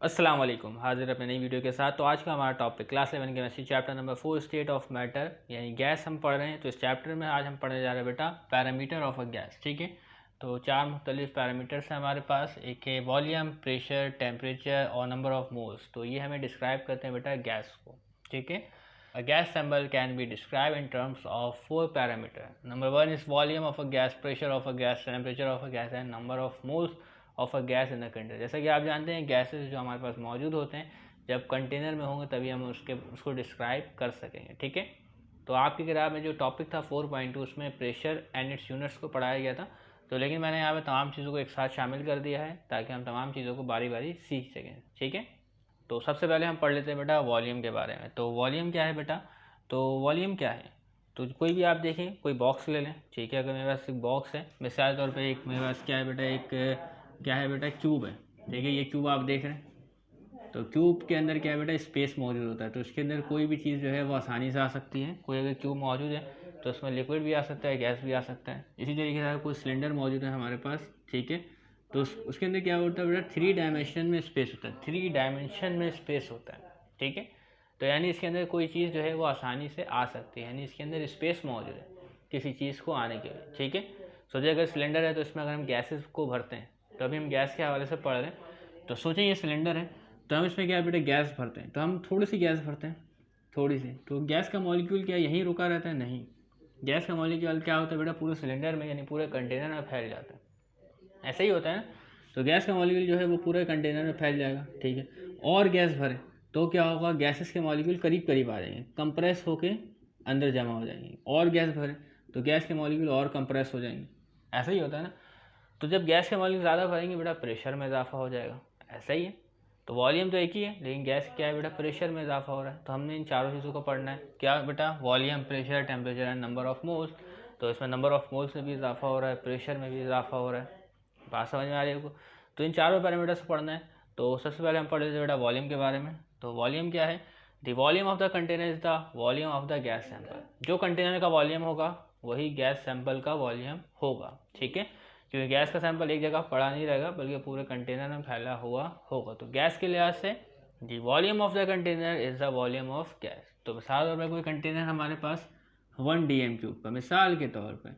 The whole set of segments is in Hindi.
अस्सलाम वालेकुम, हाजिर अपने नई वीडियो के साथ। तो आज का हमारा topic class 11 chemistry chapter number 4 state of matter यानी गैस हम पढ़ रहे हैं। तो इस चैप्टर में आज हम पढ़ने जा रहे हैं बेटा पैरामीटर ऑफ अ गैस। ठीक है, तो चार मुख्तलिफ पैरामीटर्स हैं हमारे पास। एक है वॉल्यूम, प्रेशर, टेम्परेचर और नंबर ऑफ मोल्स। तो ये हमें डिस्क्राइब करते हैं बेटा गैस को। ठीक है, a gas sample can be describe in terms of 4 parameter. Number 1 is volume of a gas, pressure of a gas, temperature of a gas and number of moles of a gas in the container. जैसा कि आप जानते हैं गैसेस जो हमारे पास मौजूद होते हैं जब कंटेनर में होंगे तभी हम उसको डिस्क्राइब कर सकेंगे। ठीक है, तो आपकी किताब में जो टॉपिक था 4.2 उसमें प्रेशर एंड इट्स यूनिट्स को पढ़ाया गया था। तो लेकिन मैंने यहाँ पे तमाम चीज़ों को एक साथ शामिल कर दिया है ताकि हम तमाम चीज़ों को बारी बारी सीख सकें। ठीक है, तो सबसे पहले हम पढ़ लेते हैं बेटा वॉल्यूम के बारे में। तो वॉल्यूम क्या है बेटा? तो वॉल्यूम क्या है, तो कोई भी आप देखें, कोई बॉक्स ले लें। ठीक है, अगर मेरे पास एक बॉक्स है, मिसाल तौर पे एक मेरे पास क्या है बेटा, एक क्या है बेटा, क्यूब है। ठीक है, ये क्यूब आप देख रहे हैं, तो क्यूब के अंदर क्या है बेटा, स्पेस मौजूद होता है। तो इसके अंदर कोई भी चीज़ जो है वो आसानी से आ सकती है। कोई अगर क्यूब मौजूद है तो उसमें लिक्विड भी आ सकता है, गैस भी आ सकता है। इसी तरीके से कोई सिलेंडर मौजूद है हमारे पास। ठीक है, तो उसके अंदर क्या होता है बेटा, 3 डायमेंशन में स्पेस होता है। 3 डायमेंशन में स्पेस होता है। ठीक है, तो यानी इसके अंदर कोई चीज़ जो है वो आसानी से आ सकती है, यानी इसके अंदर स्पेस मौजूद है किसी चीज़ को आने के लिए। ठीक है, सोचिए अगर सिलेंडर है तो इसमें अगर हम गैसेस को भरते हैं, तो अभी हम गैस के हवाले से पढ़ रहे हैं। तो सोचें ये सिलेंडर है, तो हम इसमें क्या बेटा गैस भरते हैं, तो हम थोड़ी सी गैस भरते हैं, थोड़ी सी। तो गैस का मॉलिक्यूल क्या यहीं रुका रहता है? नहीं, गैस का मॉलिक्यूल क्या होता है बेटा, पूरे सिलेंडर में यानी पूरे कंटेनर में फैल जाता है। ऐसा ही होता है ना, तो गैस का मॉलिक्यूल जो है वो पूरे कंटेनर में फैल जाएगा। ठीक है, और गैस भरे तो क्या होगा, गैसेस के मॉलिक्यूल करीब करीब आ जाएंगे, कंप्रेस होके अंदर जमा हो जाएंगे। और गैस भरे तो गैस के मॉलिक्यूल और कंप्रेस हो जाएंगे। ऐसा ही होता है ना, तो जब गैस के मॉलिक्यूल ज़्यादा भरेंगे बेटा प्रेशर में इजाफा हो जाएगा। ऐसा ही है, तो वॉल्यूम तो एक ही है लेकिन गैस क्या है बेटा, प्रेशर में इजाफा हो रहा है। तो हमने इन चारों चीज़ों को पढ़ना है। क्या बेटा, volume, pressure, temperature and number of moles. तो इसमें नंबर ऑफ मोल्स में भी इजाफा हो रहा है, प्रेशर में भी इजाफा हो रहा है। बात समझ में आ रही है आपको? तो इन चारों पैरामीटर्स को पढ़ना है। तो सबसे पहले हम पढ़ लेते हैं बेटा वॉल्यूम के बारे में। तो वॉल्यूम क्या है? The volume of the container is the volume of the gas sample. जो कंटेनर का वॉल्यूम होगा वही गैस सैंपल का वॉल्यूम होगा। ठीक है, क्योंकि गैस का सैंपल एक जगह पड़ा नहीं रहेगा बल्कि पूरे कंटेनर में फैला हुआ होगा। तो गैस के लिहाज से the volume of the container is the volume of gas. तो मिसाल तौर पर कोई कंटेनर हमारे पास 1 DM³ का, मिसाल के तौर पर।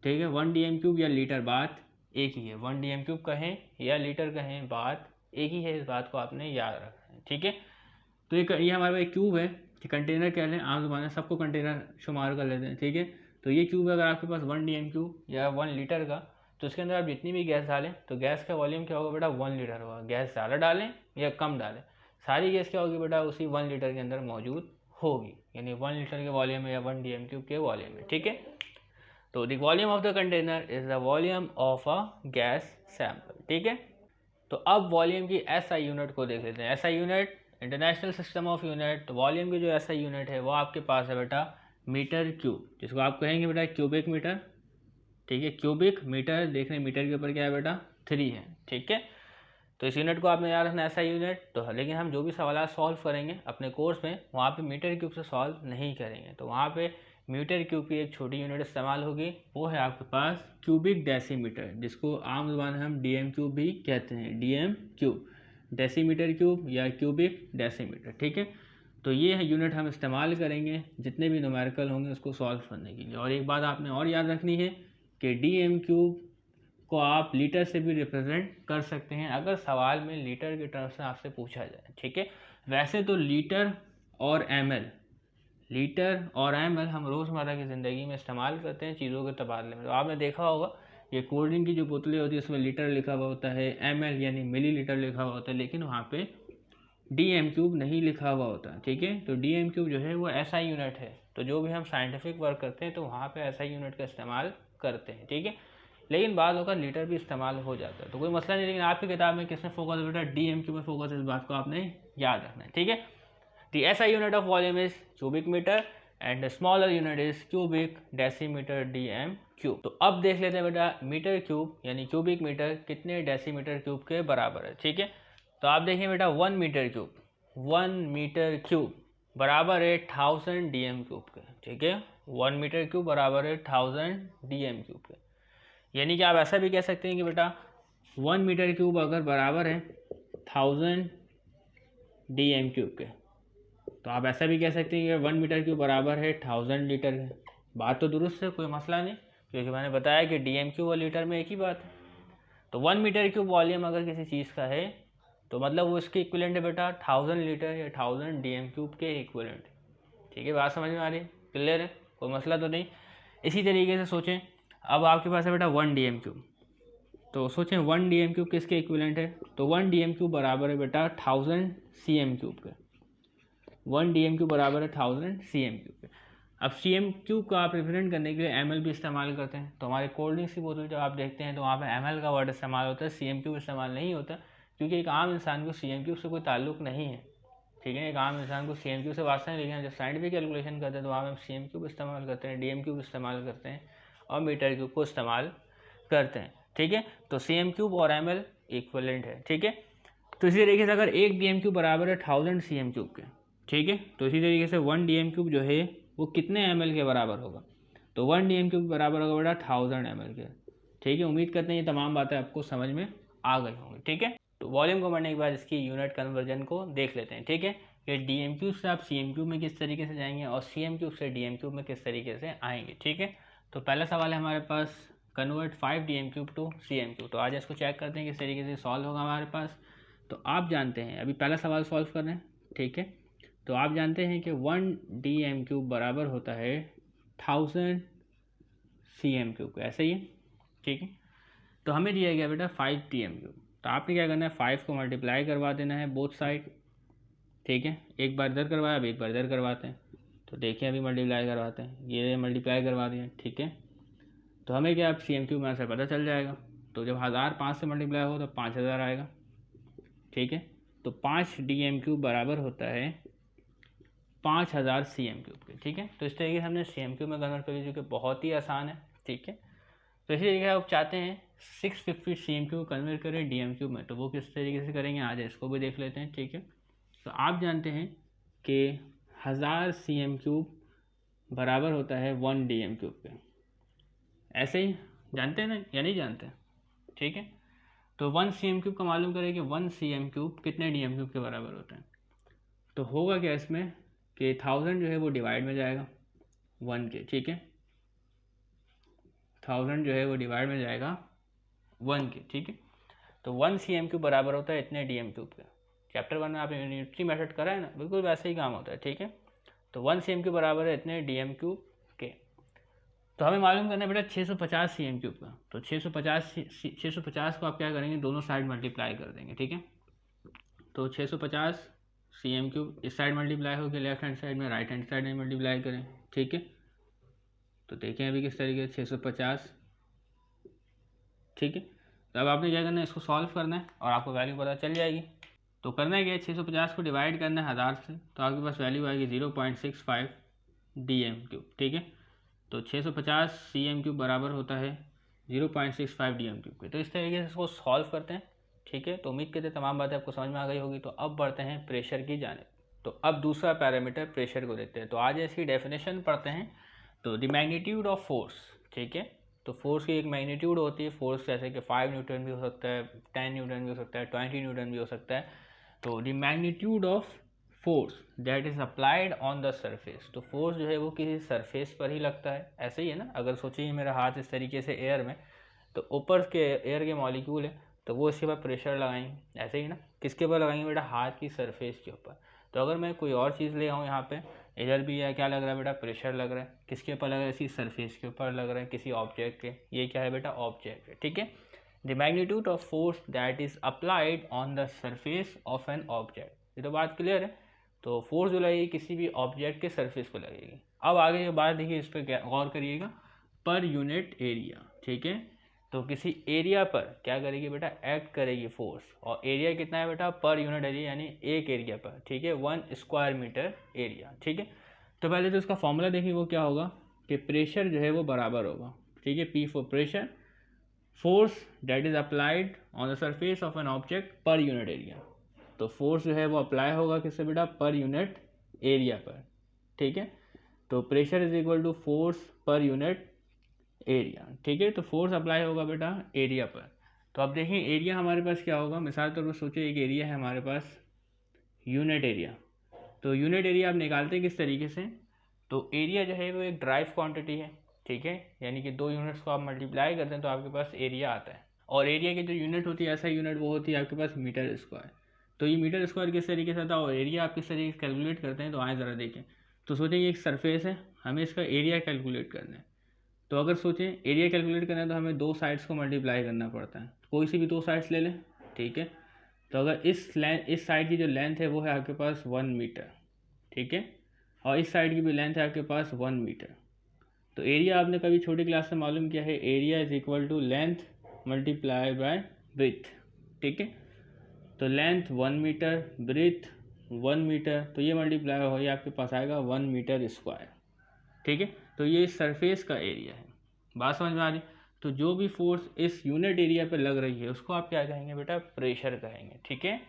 ठीक है, 1 DM³ या लीटर, बात एक ही है। 1 DM³ कहें या लीटर कहें, बात एक ही है। इस बात को आपने याद रखना है। ठीक है, तो ये हमारे पास एक क्यूब है कि कंटेनर कह लें, आम ज़बान में सबको कंटेनर शुमार कर लेते हैं। ठीक है, तो ये क्यूब है, अगर आपके पास 1 DM³ या 1 लीटर का, तो इसके अंदर आप जितनी भी गैस डालें तो गैस का वॉल्यूम क्या होगा बेटा, 1 लीटर होगा। गैस ज़्यादा डालें या कम डालें, सारी गैस क्या होगी बेटा, उसी 1 लीटर के अंदर मौजूद होगी, यानी 1 लीटर के वॉल्यूम में या 1 DM³ के वॉल्यूम में। ठीक है, तो the volume of the container is the volume of a gas sample. ठीक है, तो अब वॉल्यूम की SI यूनिट को देख लेते हैं। SI unit, international system of unit. तो वॉल्यूम की जो SI यूनिट है वो आपके पास है बेटा मीटर क्यूब, जिसको आप कहेंगे बेटा क्यूबिक मीटर। ठीक है, क्यूबिक मीटर, देख रहे हैं मीटर के ऊपर क्या है बेटा, 3 है। ठीक है, तो इस यूनिट को आपने याद रखना SI यूनिट। तो लेकिन हम जो भी सवाल सॉल्व करेंगे अपने कोर्स में वहाँ पे मीटर क्यूब से सॉल्व नहीं करेंगे। तो वहाँ पे मीटर क्यूब की एक छोटी यूनिट इस्तेमाल होगी, वो है आपके पास क्यूबिक डेसीमीटर, जिसको आम जुबान में हम DM³ भी कहते हैं। DM³ डेसीमीटर क्यूब या क्यूबिक डेसीमीटर। ठीक है, तो ये है यूनिट हम इस्तेमाल करेंगे जितने भी न्यूमेरिकल होंगे उसको सॉल्व करने के लिए। और एक बात आपने और याद रखनी है कि DM³ को आप लीटर से भी रिप्रेजेंट कर सकते हैं अगर सवाल में लीटर के टर्म से आपसे पूछा जाए। ठीक है, वैसे तो लीटर और ml हम रोज़मर्रा की ज़िंदगी में इस्तेमाल करते हैं चीज़ों के तबादले में। तो आपने देखा होगा ये कोल्ड ड्रिंक की जो बोतलें होती है उसमें लीटर लिखा हुआ होता है, ml यानी मिली लीटर लिखा हुआ होता है, लेकिन वहाँ पे DM³ नहीं लिखा हुआ होता है। ठीक है, तो DM³ जो है वो SI यूनिट है। तो जो भी हम साइंटिफिक वर्क करते हैं तो वहाँ पे SI यूनिट का इस्तेमाल करते हैं। ठीक है, लेकिन बाद होकर लीटर भी इस्तेमाल हो जाता है, तो कोई मसला नहीं। लेकिन आपकी किताब में किसमें फोकस है बेटा, DM³ में फोकस है। इस बात को आपने याद रखना है। ठीक है, the SI unit of volume is cubic metre and smaller unit is cubic decimetre DM³। तो अब देख लेते हैं बेटा मीटर क्यूब यानी क्यूबिक मीटर कितने डेसीमीटर क्यूब के बराबर है। ठीक है, तो आप देखिए बेटा 1 मीटर क्यूब बराबर है 1000 DM³ के। ठीक है, 1 मीटर क्यूब बराबर है 1000 DM³ के। यानी कि आप ऐसा भी कह सकते हैं कि बेटा 1 मीटर क्यूब अगर बराबर है 1000 DM³ के। तो आप ऐसा भी कह सकते हैं कि 1 मीटर क्यूब बराबर है 1000 लीटर है। बात तो दुरुस्त है, कोई मसला नहीं, क्योंकि मैंने बताया कि DM³ और लीटर में एक ही बात है। तो 1 मीटर क्यूब वॉल्यूम अगर किसी चीज़ का है तो मतलब वो इसके इक्विवेलेंट है बेटा 1000 लीटर या 1000 DM³ के इक्विवेलेंट। ठीक है, बात समझ में आ रही है, क्लियर है, कोई मसला तो नहीं। इसी तरीके से सोचें, अब आपके पास है बेटा 1 DM³, तो सोचें 1 DM³ किसके इक्विवेलेंट है, तो 1 DM³ बराबर है बेटा 1000 cm³ के। 1 DM³ बराबर है 1000 cm³ के। अब cm³ का आप रिप्रेजेंट करने के लिए ml भी इस्तेमाल करते हैं। तो हमारे कोल्ड ड्रिंक्स की बोतल जब आप देखते हैं तो वहाँ पे ml का वर्ड इस्तेमाल होता है, cm³ इस्तेमाल नहीं होता, क्योंकि एक आम इंसान को cm³ से कोई ताल्लुक नहीं है। ठीक है, एक आम इंसान को cm³ से वास्ता नहीं, लेकिन जब साइंटिफिक कैलकुलेशन करते हैं तो वहाँ पे हम cm³ इस्तेमाल करते हैं, DM³ इस्तेमाल करते हैं और मीटर क्यूब को इस्तेमाल करते हैं। ठीक है, तो cm³ और ml इक्वलेंट है। ठीक है, तो इसी तरीके से अगर 1 DM³ बराबर है 1000 cm³ के, ठीक है, तो इसी तरीके से 1 DM³ जो है वो कितने ml के बराबर होगा, तो 1 DM³ बराबर होगा बेटा 1000 ml के। ठीक है, उम्मीद करते हैं ये तमाम बातें आपको समझ में आ गई होंगी। ठीक है, तो वॉल्यूम को पढ़ने के बाद इसकी यूनिट कन्वर्जन को देख लेते हैं। ठीक है, कि DM³ से आप cm³ में किस तरीके से जाएंगे और cm³ से DM³ में किस तरीके से आएंगे। ठीक है, तो पहला सवाल है हमारे पास, कन्वर्ट 5 DM³ टू cm³। तो आज इसको चेक करते हैं किस तरीके से सॉल्व होगा हमारे पास। तो आप जानते हैं, अभी पहला सवाल सॉल्व कर रहे हैं। ठीक है, तो आप जानते हैं कि 1 DM³ बराबर होता है 1000 cm³, ऐसे ही है। ठीक है, तो हमें दिया गया बेटा 5 DM³, तो आपने क्या करना है 5 को मल्टीप्लाई करवा देना है बोथ साइड। ठीक है, एक बार इधर करवाया, अब एक बार इधर करवाते हैं। तो देखिए अभी मल्टीप्लाई करवाते हैं, ये मल्टीप्लाई करवा दिए। ठीक है, तो हमें क्या अब cm³ में से पता चल जाएगा। तो जब 1000 5 से मल्टीप्लाई हो तो 5000 आएगा। ठीक है, तो 5 DM³ बराबर होता है 5000 cm³ के। ठीक है, तो इस तरीके से हमने cm³ में कन्वर्ट कर लिया, जो कि बहुत ही आसान है। ठीक है, तो इसी तरीके से आप चाहते हैं 650 cm³ कन्वर्ट करें DM³ में, तो वो किस तरीके से करेंगे आज इसको भी देख लेते हैं। ठीक है, तो आप जानते हैं कि 1000 cm³ बराबर होता है 1 DM³ के, ऐसे ही जानते हैं ना या नहीं जानते। ठीक है, तो 1 cm³ का मालूम करें कि 1 cm³ कितने DM³ के बराबर होता है। तो होगा क्या इसमें कि 1000 जो है वो डिवाइड में जाएगा 1 के। ठीक है, 1000 जो है वो डिवाइड में जाएगा 1 के। ठीक है, तो 1 cm³ बराबर होता है इतने DM³ के। चैप्टर 1 में आपने यूनिटरी मेथड करा है ना, बिल्कुल वैसे ही काम होता है। ठीक है, तो 1 cm³ बराबर है इतने DM³ के। तो हमें मालूम करना है बेटा 650 cm³ का। तो 650 को आप क्या करेंगे, दोनों साइड मल्टीप्लाई कर देंगे। ठीक है, तो 650 cm³ इस साइड मल्टीप्लाई होकर लेफ्ट हैंड साइड में, राइट हैंड साइड में मल्टीप्लाई करें। ठीक है, तो देखें अभी किस तरीके से 650। ठीक है, तो अब आपने क्या करना है, इसको सॉल्व करना है और आपको वैल्यू पता चल जाएगी। तो करना है क्या, 650 को डिवाइड करना है 1000 से, तो आपके पास वैल्यू आएगी 0.65 DM³। ठीक है, तो 650 cm³ बराबर होता है 0.65 DM³ के। तो इस तरीके से इसको सॉल्व करते हैं। ठीक है, तो उम्मीद करते हैं तमाम बातें आपको समझ में आ गई होगी। तो अब बढ़ते हैं प्रेशर की जानिब। तो अब दूसरा पैरामीटर प्रेशर को देखते हैं। तो आज इसकी डेफिनेशन पढ़ते हैं। तो द मैग्नीट्यूड ऑफ फोर्स। ठीक है, तो फोर्स की एक मैग्नीट्यूड होती है, फोर्स जैसे कि 5 न्यूटन भी हो सकता है, 10 न्यूटन भी हो सकता है, 20 न्यूटन भी हो सकता है। तो the magnitude of force that is applied on the surface. तो फोर्स जो है वो किसी सरफेस पर ही लगता है, ऐसे ही है ना। अगर सोचिए मेरा हाथ इस तरीके से एयर में, तो ऊपर के एयर के मॉलिक्यूल है, तो वो इसके ऊपर प्रेशर लगाएंगे, ऐसे ही ना। किसके ऊपर लगाएंगे बेटा, हाथ की सरफेस के ऊपर। तो अगर मैं कोई और चीज़ ले आऊँ यहाँ पे, इधर भी है क्या लग रहा है बेटा, प्रेशर लग रहा है। किसके ऊपर लग रहा है, इसी सरफेस के ऊपर लग रहा है, किसी ऑब्जेक्ट के। ये क्या है बेटा, ऑब्जेक्ट है। ठीक है, the magnitude of force that is applied on the surface of an object. ये तो बात क्लियर है। तो फोर्स जो लगेगी किसी भी ऑब्जेक्ट के सरफेस पर लगेगी। अब आगे जो बात देखिए, इस पर गौर करिएगा, पर यूनिट एरिया। ठीक है, तो किसी एरिया पर क्या करेगी बेटा, एक्ट करेगी फोर्स। और एरिया कितना है बेटा, पर यूनिट एरिया, यानी एक एरिया पर। ठीक है, 1 स्क्वायर मीटर एरिया। ठीक है, तो पहले तो इसका फॉर्मूला देखिए, वो क्या होगा कि प्रेशर जो है वो बराबर होगा। ठीक है, P for pressure, force that is applied on the surface of an object पर यूनिट एरिया। तो फोर्स जो है वो अप्लाई होगा किससे बेटा, पर यूनिट एरिया पर। ठीक है, तो pressure is equal to force per unit area. ठीक है, तो फोर्स अप्लाई होगा बेटा एरिया पर। तो अब देखिए एरिया हमारे पास क्या होगा, मिसाल तौर पर सोचिए एक एरिया है हमारे पास यूनिट एरिया। तो यूनिट एरिया आप निकालते हैं किस तरीके से, तो एरिया जो है वो एक ड्राइव क्वांटिटी है, ठीक है, यानी कि 2 यूनिट्स को आप मल्टीप्लाई करते हैं तो आपके पास एरिया आता है। और एरिया की जो यूनिट होती है, ऐसा यूनिट वो होती है आपके पास मीटर स्क्वायर। तो ये मीटर स्क्वायर किस तरीके से आता है और एरिया आप किस तरीके से कैलकुलेट करते हैं, तो आए ज़रा देखें। तो सोचें ये एक सरफेस है, हमें इसका एरिया कैलकुलेट करना है। तो अगर सोचें एरिया कैलकुलेट करना है तो हमें 2 साइड्स को मल्टीप्लाई करना पड़ता है। कोई सी भी 2 साइड्स ले लें, ठीक है। तो अगर इस साइड की जो लेंथ है वो है आपके पास 1 मीटर, ठीक है, और इस साइड की भी लेंथ है आपके पास 1 मीटर। तो एरिया आपने कभी छोटी क्लास में मालूम किया है, area is equal to length multiply by breadth, ठीक है। तो लेंथ 1 मीटर, ब्रेथ 1 मीटर, तो ये मल्टीप्लाई हो, ये आपके पास आएगा 1 मीटर स्क्वायर, ठीक है। तो ये सरफेस का एरिया है। बात समझ में आ रही। तो जो भी फोर्स इस यूनिट एरिया पे लग रही है उसको आप क्या कहेंगे बेटा, प्रेशर कहेंगे, ठीक है।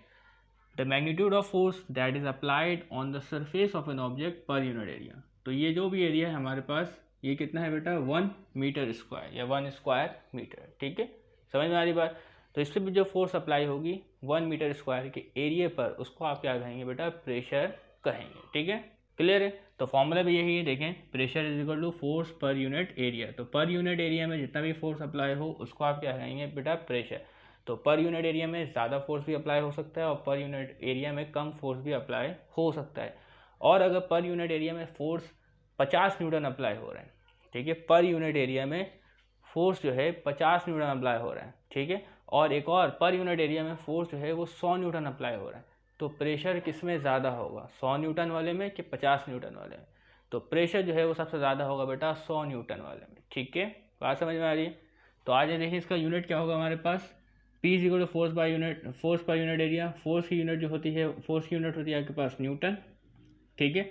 The magnitude of force that is applied on the surface of an object पर यूनिट एरिया। तो ये जो भी एरिया है हमारे पास, ये कितना है बेटा, 1 मीटर स्क्वायर या 1 स्क्वायर मीटर, ठीक है। समझ में आ रही बात। तो इस पर भी जो फोर्स अप्लाई होगी 1 मीटर स्क्वायर के एरिया पर, उसको आप क्या कहेंगे बेटा, प्रेशर कहेंगे, ठीक है। क्लियर है। तो फॉर्मूला भी यही है, देखें, pressure is equal to force per unit area. तो पर यूनिट एरिया में जितना भी फोर्स अप्लाई हो उसको आप क्या कहेंगे बेटा, प्रेशर। तो पर यूनिट एरिया में ज़्यादा फोर्स भी अप्लाई हो सकता है और पर यूनिट एरिया में कम फोर्स भी अप्लाई हो सकता है। और अगर पर यूनिट एरिया में फोर्स 50 न्यूटन अप्लाई हो रहा है, ठीक है, पर यूनिट एरिया में फोर्स जो है 50 न्यूटन अप्लाई हो रहा है, ठीक है, और एक और पर यूनिट एरिया में फोर्स जो है वो 100 न्यूटन अप्लाई हो रहा है, तो प्रेशर किस में ज़्यादा होगा, 100 न्यूटन वाले में कि 50 न्यूटन वाले में। तो प्रेशर जो है वो सबसे ज़्यादा होगा बेटा 100 न्यूटन वाले में, ठीक है। बात समझ में आ रही है। तो आज देखिए इसका यूनिट क्या होगा हमारे पास, P is equal to force per unit area. Force की यूनिट जो होती है, फोर्स की यूनिट होती है आपके पास न्यूटन, ठीक है,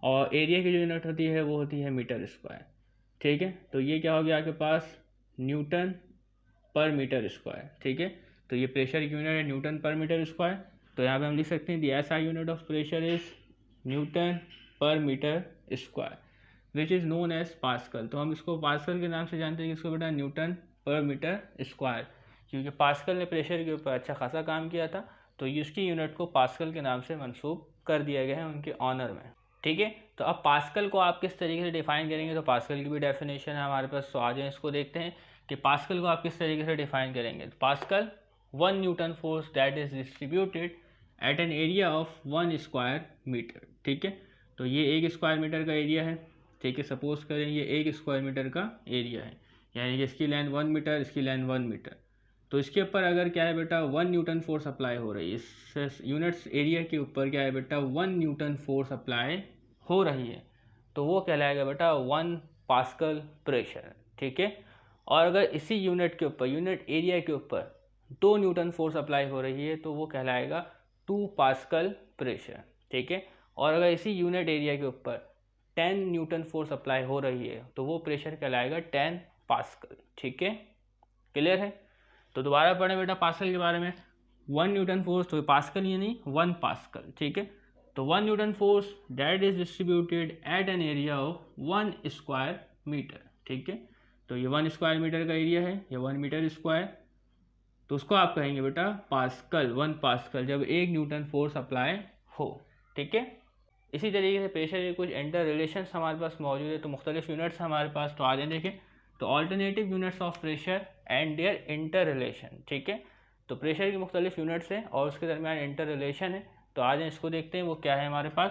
और एरिया की जो यूनिट होती है वो होती है मीटर स्क्वायर, ठीक है। तो ये क्या हो गया आपके पास, न्यूटन पर मीटर स्क्वायर, ठीक है। तो ये प्रेशर की यूनिट है न्यूटन पर मीटर स्क्वायर। तो यहाँ पे हम लिख सकते हैं the SI unit of pressure is newton per metre square which is known as pascal. तो हम इसको पास्कल के नाम से जानते हैं कि इसको बेटा न्यूटन पर मीटर स्क्वायर, क्योंकि पास्कल ने प्रेशर के ऊपर अच्छा खासा काम किया था, तो इसकी यूनिट को पास्कल के नाम से मंसूब कर दिया गया है उनके ऑनर में, ठीक है। तो अब पास्कल को आप किस तरीके से डिफाइन करेंगे, तो पास्कल की भी डेफिनेशन है हमारे पास। तो आज इसको देखते हैं कि पास्कल को आप किस तरीके से डिफाइन करेंगे। तो pascal 1 newton force that is distributed at an area of 1 square metre, ठीक है। तो ये 1 स्क्वायर मीटर का एरिया है, ठीक है। सपोज करें ये 1 स्क्वायर मीटर का एरिया है, यानी कि इसकी लेंथ 1 मीटर, इसकी लेंथ 1 मीटर। तो इसके ऊपर अगर क्या है बेटा 1 न्यूटन फोर्स अप्लाई हो रही है, इस यूनिट्स एरिया के ऊपर क्या है बेटा 1 न्यूटन फोर्स अप्लाई हो रही है, तो वो कहलाएगा बेटा 1 पास्कल प्रेशर, ठीक है। और अगर इसी यूनिट के ऊपर, यूनिट एरिया के ऊपर 2 न्यूटन फोर्स अप्लाई हो रही है, तो वो कहलाएगा 2 पास्कल प्रेशर, ठीक है। और अगर इसी यूनिट एरिया के ऊपर 10 न्यूटन फोर्स अप्लाई हो रही है, तो वो प्रेशर कहलाएगा 10 पास्कल, ठीक है। क्लियर है। तो दोबारा पढ़ें बेटा पास्कल के बारे में। 1 न्यूटन फोर्स, तो पास्कल ये नहीं 1 पास्कल, ठीक है। तो 1 newton force that is distributed at an area of 1 square metre, ठीक है। तो ये 1 स्क्वायर मीटर का एरिया है, ये 1 मीटर स्क्वायर, तो उसको आप कहेंगे बेटा पास्कल, 1 पास्कल, जब 1 न्यूटन फोर्स अप्लाई हो, ठीक है। इसी तरीके से प्रेशर के कुछ इंटर रिलेशंस हमारे पास मौजूद है, तो मुख्तलिफ यूनिट्स हमारे पास। तो आज देखें तो alternative units of pressure and their interrelation, ठीक है। तो प्रेशर की मुख्तलिफ यूनिट्स हैं और उसके दरमियान इंटर रिलेशन है। तो आज इसको देखते हैं वो क्या है हमारे पास।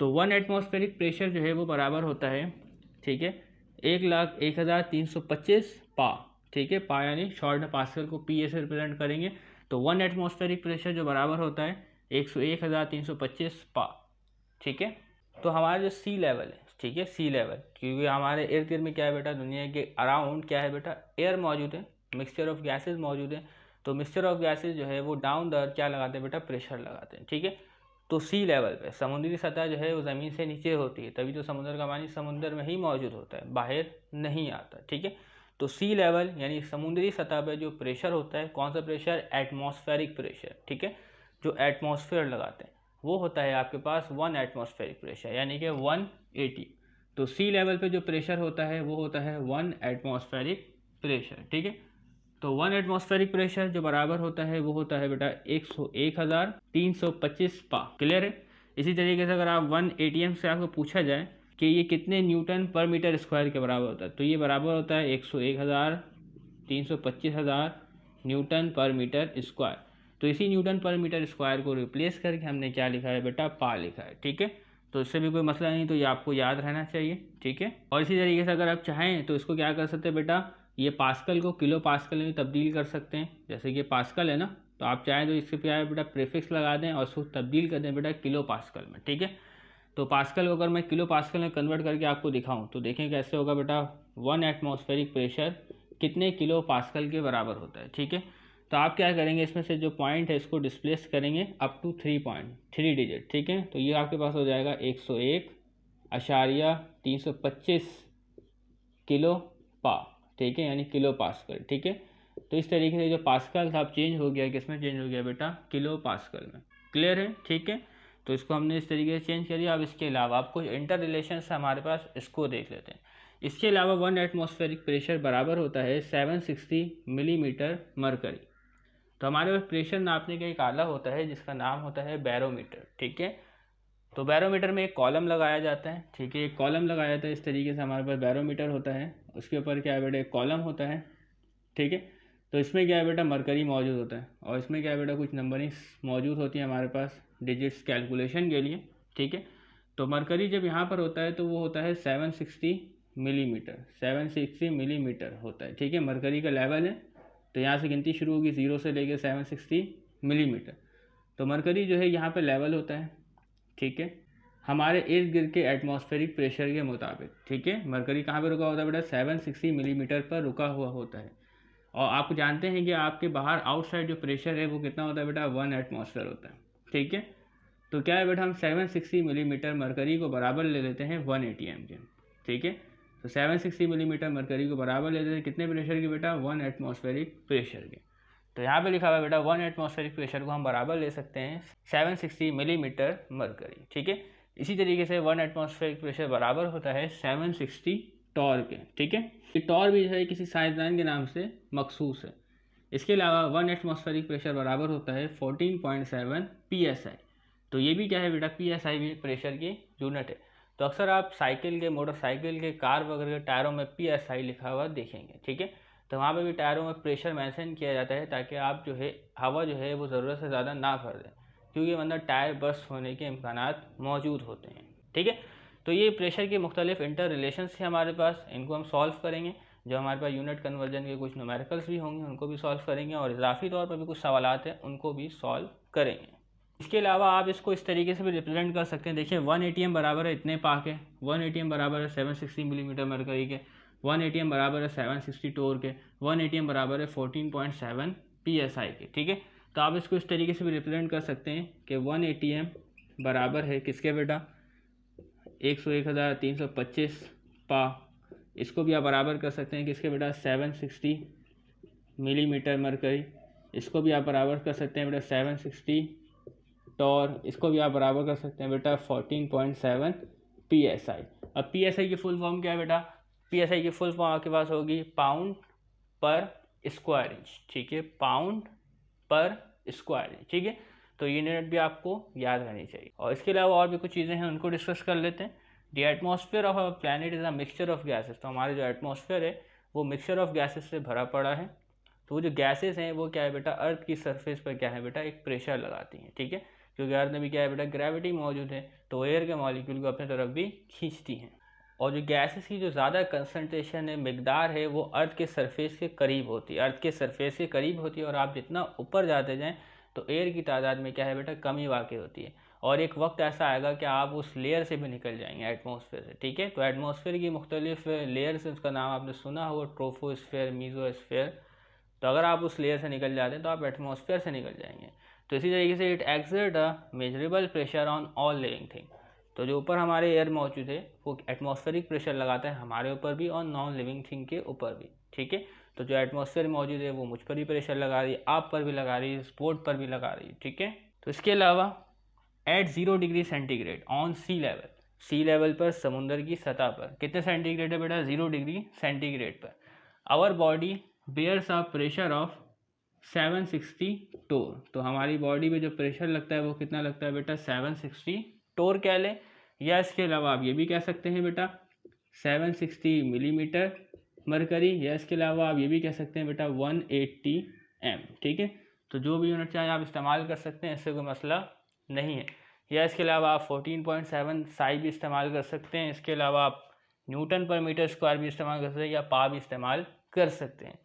तो 1 एटमॉस्फेरिक प्रेशर जो है वो बराबर होता है, ठीक है, 1,01,325 पा, ठीक है। पा यानी शॉर्ट में पास्कल को पी ए से रिप्रेजेंट करेंगे। तो 1 एटमॉस्फेरिक प्रेशर जो बराबर होता है 101,325 पा, ठीक है। तो हमारा जो सी लेवल है, ठीक है, सी लेवल, क्योंकि हमारे इर्द गिर्द में क्या है बेटा, दुनिया के अराउंड क्या है बेटा, एयर मौजूद है, मिक्सचर ऑफ गैसेज मौजूद है। तो मिक्सचर ऑफ गैसेज जो है वो डाउन द अर्थ क्या लगाते हैं बेटा, प्रेशर लगाते हैं, ठीक है। तो सी लेवल पे समुद्री सतह जो है वो ज़मीन से नीचे होती है, तभी तो समुद्र का पानी समुद्र में ही मौजूद होता है, बाहर नहीं आता, ठीक है। तो सी लेवल यानी समुद्री सतह पे जो प्रेशर होता है, कौन सा प्रेशर, एटमॉस्फेरिक प्रेशर, ठीक है, जो एटमॉस्फेयर लगाते हैं वो होता है आपके पास 1 एटमॉस्फेरिक प्रेशर, यानी कि 180। तो सी लेवल पे जो प्रेशर होता है वो होता है 1 एटमॉस्फेरिक प्रेशर, ठीक है। तो 1 एटमॉस्फेरिक प्रेशर जो बराबर होता है वो होता है बेटा 101,325 पा। क्लियर है। इसी तरीके से अगर आप 1 ATM से आपको पूछा जाए कि ये कितने न्यूटन पर मीटर स्क्वायर के बराबर होता है, तो ये बराबर होता है 101,325,000 न्यूटन पर मीटर स्क्वायर। तो इसी न्यूटन पर मीटर स्क्वायर को रिप्लेस करके हमने क्या लिखा है बेटा, पा लिखा है। ठीक है, तो इससे भी कोई मसला नहीं, तो ये आपको याद रहना चाहिए। ठीक है, और इसी तरीके से अगर आप चाहें तो इसको क्या कर सकते हैं बेटा, ये पास्कल को किलो पास्कल में तब्दील कर सकते हैं। जैसे कि पास्कल है ना, तो आप चाहें तो इसके क्या है बेटा, प्रीफिक्स लगा दें और उसको तब्दील कर दें बेटा किलो पास्कल में। ठीक है, तो पास्कल को अगर मैं किलो पास्कल में कन्वर्ट करके आपको दिखाऊं तो देखें कैसे होगा बेटा। 1 एटमॉस्फेरिक प्रेशर कितने किलो पास्कल के बराबर होता है। ठीक है, तो आप क्या करेंगे, इसमें से जो पॉइंट है इसको डिस्प्लेस करेंगे अप टू 3 पॉइंट, 3 डिजिट। ठीक है, तो ये आपके पास हो जाएगा 101,325 किलो पा। ठीक है, यानी किलो पास्कल। ठीक है, तो इस तरीके से जो पास्कल था अब चेंज हो गया, किसमें चेंज हो गया बेटा, किलो पास्कल में। क्लियर है। ठीक है, तो इसको हमने इस तरीके से चेंज कर दिया। अब इसके अलावा आप कुछ इंटर रिलेशन है हमारे पास, इसको देख लेते हैं। इसके अलावा 1 एटमॉस्फेरिक प्रेशर बराबर होता है 760 मिलीमीटर मरकरी। तो हमारे पास प्रेशर नापने का एक आला होता है जिसका नाम होता है बैरोमीटर। ठीक है, तो बैरोमीटर में एक कॉलम लगाया जाता है। ठीक है, एक कॉलम लगाया जाता है, इस तरीके से हमारे पास बैरोमीटर होता है, उसके ऊपर क्या है बेटा, एक कॉलम होता है। ठीक है, तो इसमें क्या है बेटा, मरकरी मौजूद होता है, और इसमें क्या है बेटा, कुछ नंबरिंग मौजूद होती है हमारे पास डिजिट्स कैलकुलेशन के लिए। ठीक है, तो मरकरी जब यहाँ पर होता है तो वो होता है 760 मिलीमीटर, 760 मिलीमीटर होता है। ठीक है, मरकरी का लेवल है, तो यहाँ से गिनती शुरू होगी 0 से लेकर 760 मिलीमीटर। तो मरकरी जो है यहाँ पर लेवल होता है। ठीक है, हमारे इर्द गिर्द के एटमॉस्फेरिक प्रेशर के मुताबिक। ठीक है, मरकरी कहाँ पर रुका होता है बेटा, 760 मिलीमीटर पर रुका हुआ होता है। और आप जानते हैं कि आपके बाहर आउटसाइड जो प्रेशर है वो कितना होता है बेटा, 1 एटमॉस्फेयर होता है। ठीक है, तो क्या है बेटा, हम 760 मिलीमीटर मरकरी को बराबर ले लेते हैं 1 ATM के। ठीक है, तो 760 मिलीमीटर मरकरी को बराबर ले लेते हैं कितने प्रेशर के बेटा, 1 एटमॉस्फेरिक प्रेशर के। तो यहाँ पे लिखा हुआ है बेटा 1 एटमॉस्फेरिक प्रेशर को हम बराबर ले सकते हैं 760 मिलीमीटर मरकरी। ठीक है, इसी तरीके से 1 एटमॉस्फेरिक प्रेशर बराबर होता है 760 टॉर के। ठीक है, ये टॉर भी है किसी साइंसदान के नाम से मखसूस है। इसके अलावा 1 एटमॉस्फेरिक प्रेशर बराबर होता है 14.7 PSI। तो ये भी क्या है बेटा, PSI भी प्रेशर की यूनिट है। तो अक्सर आप साइकिल के, मोटरसाइकिल के, कार वगैरह के टायरों में PSI लिखा हुआ देखेंगे। ठीक है, तो वहाँ पे भी टायरों में प्रेशर मेंशन किया जाता है ताकि आप जो है हवा जो है वो ज़रूरत से ज़्यादा ना भर दें, क्योंकि वरना टायर बर्स्ट होने के इम्कानात मौजूद होते हैं। ठीक है, तो ये प्रेशर के मुख्तलिफ इंटर रिलेशंस हैं हमारे पास, इनको हम सॉल्व करेंगे। जो हमारे पास यूनिट कन्वर्जन के कुछ न्यूमेरिकल्स भी होंगे उनको भी सॉल्व करेंगे, और इजाफी तौर पर भी कुछ सवालात हैं उनको भी सॉल्व करेंगे। इसके अलावा आप इसको इस तरीके से भी रिप्रेजेंट कर सकते हैं। देखिए 1 ATM बराबर है इतने पा के, 1 ATM बराबर है 760 मिलीमीटर मरकरी के, 1 ATM बराबर है 760 टोर के, 1 ATM बराबर है 14.7 PSI के। ठीक है, तो आप इसको इस तरीके से भी रिप्रेजेंट कर सकते हैं कि 1 ATM बराबर है किसके बेटा, 101,325 पा। इसको भी आप बराबर कर सकते हैं किसके बेटा, 760 मिलीमीटर मरकरी। इसको भी आप बराबर कर सकते हैं बेटा 760 टॉर। इसको भी आप बराबर कर सकते हैं बेटा 14.7 PSI। अब PSI की फुल फॉर्म क्या है बेटा, PSI की फुल फॉर्म आपके पास होगी पाउंड पर स्क्वायर इंच। ठीक है, पाउंड पर स्क्वायर इंच। ठीक है, तो ये यूनिट भी आपको याद रहनी चाहिए। और इसके अलावा और भी कुछ चीज़ें हैं उनको डिस्कस कर लेते हैं। The atmosphere of a planet is a mixture of gases. तो हमारे जो एटमॉस्फेयर है वो मिक्सचर ऑफ गैसेस से भरा पड़ा है। तो वो जो गैसेस हैं वो क्या है बेटा, अर्थ की सरफेस पर क्या है बेटा, एक प्रेशर लगाती हैं। ठीक है, क्योंकि अर्थ में भी क्या है बेटा, ग्रेविटी मौजूद है, तो एयर के मॉलिक्यूल को अपने तरफ भी खींचती हैं। और जो गैसेस की जो ज़्यादा कंसनट्रेशन है, मिकदार है, वो अर्थ के सरफेस के करीब होती है, अर्थ के सरफेस के करीब होती है। और आप जितना ऊपर जाते जाएँ तो एयर की तादाद में क्या है बेटा, कमी वाक़ई होती है। और एक वक्त ऐसा आएगा कि आप उस लेयर से भी निकल जाएंगे, एटमॉस्फेयर से। ठीक है, तो एटमॉस्फेयर की मुख्तलिफ लेयर्स, उसका नाम आपने सुना होगा, ट्रोपोस्फेयर, मीजोस्फेयर। तो अगर आप उस लेयर से निकल जाते हैं तो आप एटमॉस्फेयर से निकल जाएंगे। तो इसी तरीके से it exert a measurable pressure on all living thing. तो जो ऊपर हमारे एयर मौजूद है वो एटमॉस्फेरिक प्रेशर लगाता है हमारे ऊपर भी और नॉन लिविंग थिंग के ऊपर भी। ठीक है, तो जो एटमॉस्फेयर मौजूद है वो मुझ पर भी प्रेशर लगा रही है, आप पर भी लगा रही है, स्पोर्ट पर भी लगा रही है। ठीक है, तो इसके अलावा at 0 degree centigrade on sea level पर, समुद्र की सतह पर कितने सेंटीग्रेड है बेटा, 0 डिग्री सेंटीग्रेड पर, our body bears a pressure of 760 torr. तो हमारी बॉडी में जो प्रेशर लगता है वो कितना लगता है बेटा, 760 टोर कह लें, या इसके अलावा आप ये भी कह सकते हैं बेटा 760 मिलीमीटर मरकरी, या इसके अलावा आप ये भी कह सकते हैं बेटा 180 एम। ठीक है, तो जो भी यूनिट चाहे आप इस्तेमाल कर सकते हैं, इससे कोई मसला नहीं है। या इसके अलावा आप 14.7 साई भी इस्तेमाल कर सकते हैं। इसके अलावा आप न्यूटन पर मीटर स्क्वायर भी इस्तेमाल कर सकते हैं, या पा भी इस्तेमाल कर सकते हैं।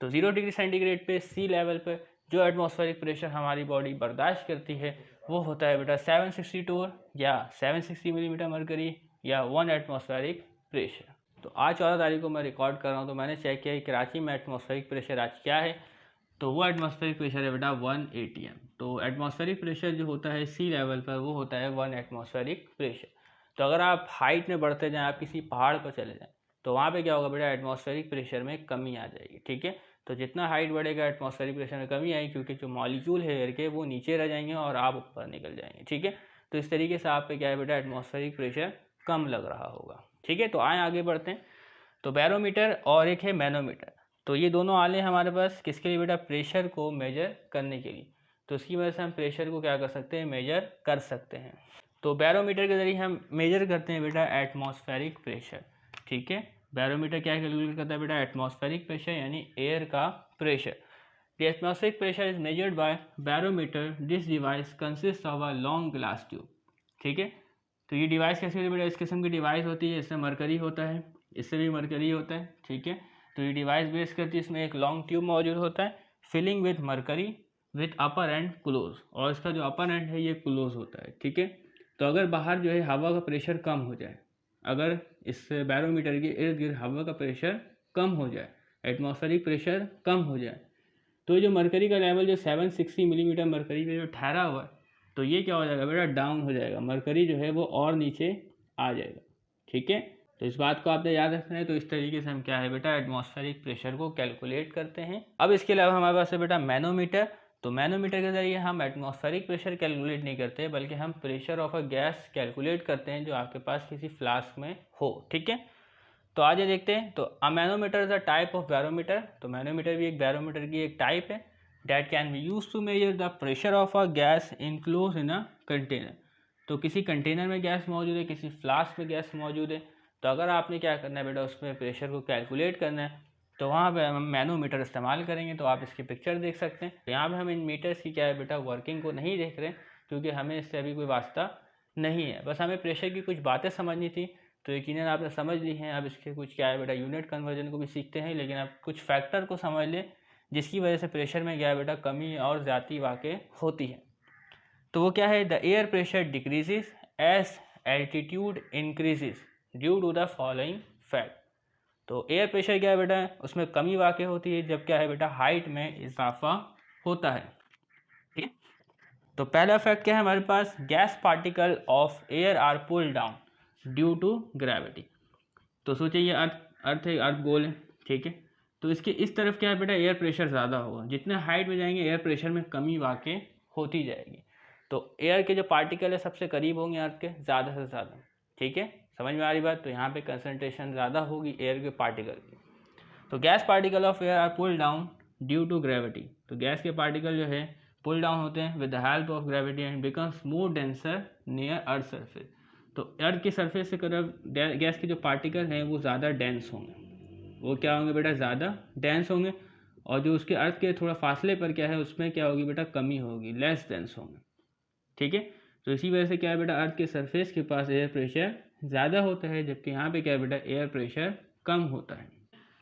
तो 0 डिग्री सेंटीग्रेड पे सी लेवल पे जो एटमॉस्फेरिक प्रेशर हमारी बॉडी बर्दाश्त करती है वो होता है बेटा 760 टोर या 760 मिलीमीटर मरकरी या 1 एटमॉस्फेरिक प्रेशर। तो आज 14 तारीख को मैं रिकॉर्ड कर रहा हूँ, तो मैंने चेक किया कि कराची में एटमॉस्फेरिक प्रेशर आज क्या है, तो वो एटमॉस्फेरिक प्रेशर है बेटा 180 एम। तो एटमॉस्फेरिक प्रेशर जो होता है सी लेवल पर वो होता है 1 एटमॉस्फेरिक प्रेशर। तो अगर आप हाइट में बढ़ते जाएँ, आप किसी पहाड़ पर चले जाएँ, तो वहाँ पे क्या होगा बेटा, एटमॉस्फेरिक प्रेशर में कमी आ जाएगी। ठीक है, तो जितना हाइट बढ़ेगा एटमॉस्फेरिक प्रेशर में कमी आएगी, क्योंकि जो मॉलिक्यूल है एयर के वो नीचे रह जाएंगे और आप ऊपर निकल जाएंगे। ठीक है, तो इस तरीके से आप पे क्या है बेटा, एटमॉस्फेरिक प्रेशर कम लग रहा होगा। ठीक है, तो आए आगे बढ़ते हैं। तो बैरोमीटर और एक है मैनोमीटर, तो ये दोनों आले हैं हमारे पास किसके लिए बेटा, प्रेशर को मेजर करने के लिए। तो इसकी वजह से हम प्रेशर को क्या कर सकते हैं, मेजर कर सकते हैं। तो बैरोमीटर के जरिए हम मेजर करते हैं बेटा एटमॉस्फेरिक प्रेशर। ठीक है, बैरोमीटर क्या कैलकुलेट करता है बेटा, एटमॉस्फेरिक प्रेशर यानी एयर का pressure. The atmospheric pressure is measured by barometer. This device consist of a long glass tube. ठीक है, तो ये डिवाइस कैसे होती है बेटा, इस किस्म की डिवाइस होती है, इसमें मरकरी होता है, इससे भी मरकरी होता है। ठीक है, तो ये डिवाइस बेस करती है, इसमें एक लॉन्ग ट्यूब मौजूद होता है, filling with mercury with upper end close, और इसका जो अपर एंड है ये क्लोज होता है। ठीक है, तो अगर बाहर जो है हवा का प्रेशर कम हो जाए, अगर इस बैरोमीटर के इर्द गिर्द हवा का प्रेशर कम हो जाए, एटमॉस्फेरिक प्रेशर कम हो जाए, तो जो मरकरी का लेवल जो 760 मिलीमीटर मरकरी पे जो ठहरा हुआ है, तो ये क्या हो जाएगा बेटा, डाउन हो जाएगा, मरकरी जो है वो और नीचे आ जाएगा। ठीक है, तो इस बात को आपने याद रखना है। तो इस तरीके से हम क्या है बेटा, एटमॉस्फेरिक प्रेशर को कैलकुलेट करते हैं। अब इसके अलावा हमारे पास है बेटा मैनोमीटर। तो मैनोमीटर के जरिए हम एटमॉस्फेरिक प्रेशर कैलकुलेट नहीं करते, बल्कि हम pressure of a gas calculate करते हैं जो आपके पास किसी फ्लास्क में हो। ठीक है, तो आगे देखते हैं। तो a manometer is a type of barometer. तो मैनोमीटर भी एक बैरोमीटर की एक टाइप है that can be use to measure the pressure of a gas inclose in a container. तो किसी कंटेनर में गैस मौजूद है, किसी फ्लास्क में गैस मौजूद है, तो अगर आपने क्या करना है बेटा, उसमें प्रेशर को कैलकुलेट करना है, तो वहाँ पे हम मैनोमीटर इस्तेमाल करेंगे। तो आप इसकी पिक्चर देख सकते हैं। यहाँ पे हम इन मीटर्स की क्या है बेटा, वर्किंग को नहीं देख रहे, क्योंकि हमें इससे अभी कोई वास्ता नहीं है, बस हमें प्रेशर की कुछ बातें समझनी थी, तो यकीनन आपने समझ ली हैं। अब इसके कुछ क्या है बेटा, यूनिट कन्वर्जन को भी सीखते हैं, लेकिन आप कुछ फैक्टर को समझ लें जिसकी वजह से प्रेशर में क्या है बेटा, कमी और ज़्यादती वाक़ई होती है। तो वो क्या है, the air pressure decreases as altitude increases due to the following fact. तो एयर प्रेशर क्या है बेटा, उसमें कमी वाक़ई होती है जब क्या है बेटा, हाइट में इजाफा होता है। ठीक है, तो पहला फैक्ट क्या है हमारे पास, gas particle of air are pull down due to gravity. तो सोचिए ये अर्थ है, अर्थ गोल है। ठीक है, तो इसके इस तरफ क्या है बेटा, एयर प्रेशर ज़्यादा होगा, जितने हाइट में जाएंगे एयर प्रेशर में कमी वाक़ई होती जाएगी। तो एयर के जो पार्टिकल है सबसे करीब होंगे अर्थ के, ज़्यादा से ज़्यादा। ठीक है, समझ में आ रही बात। तो यहाँ पे कंसनट्रेशन ज़्यादा होगी एयर के पार्टिकल की। तो gas particle of air are pull down due to gravity. तो गैस के पार्टिकल जो है पुल डाउन होते हैं with the help of gravity and becomes more denser near earth surface. तो अर्थ की सरफेस से तरफ गैस के जो पार्टिकल हैं वो ज़्यादा डेंस होंगे, वो क्या होंगे बेटा, ज़्यादा डेंस होंगे, और जो उसके अर्थ के थोड़ा फासले पर क्या है उसमें क्या होगी बेटा, कमी होगी, लेस डेंस होंगे। ठीक है, तो इसी वजह से क्या है बेटा, अर्थ के सरफेस के पास एयर प्रेशर ज़्यादा होता है, जबकि यहाँ पे क्या है बेटा, एयर प्रेशर कम होता है।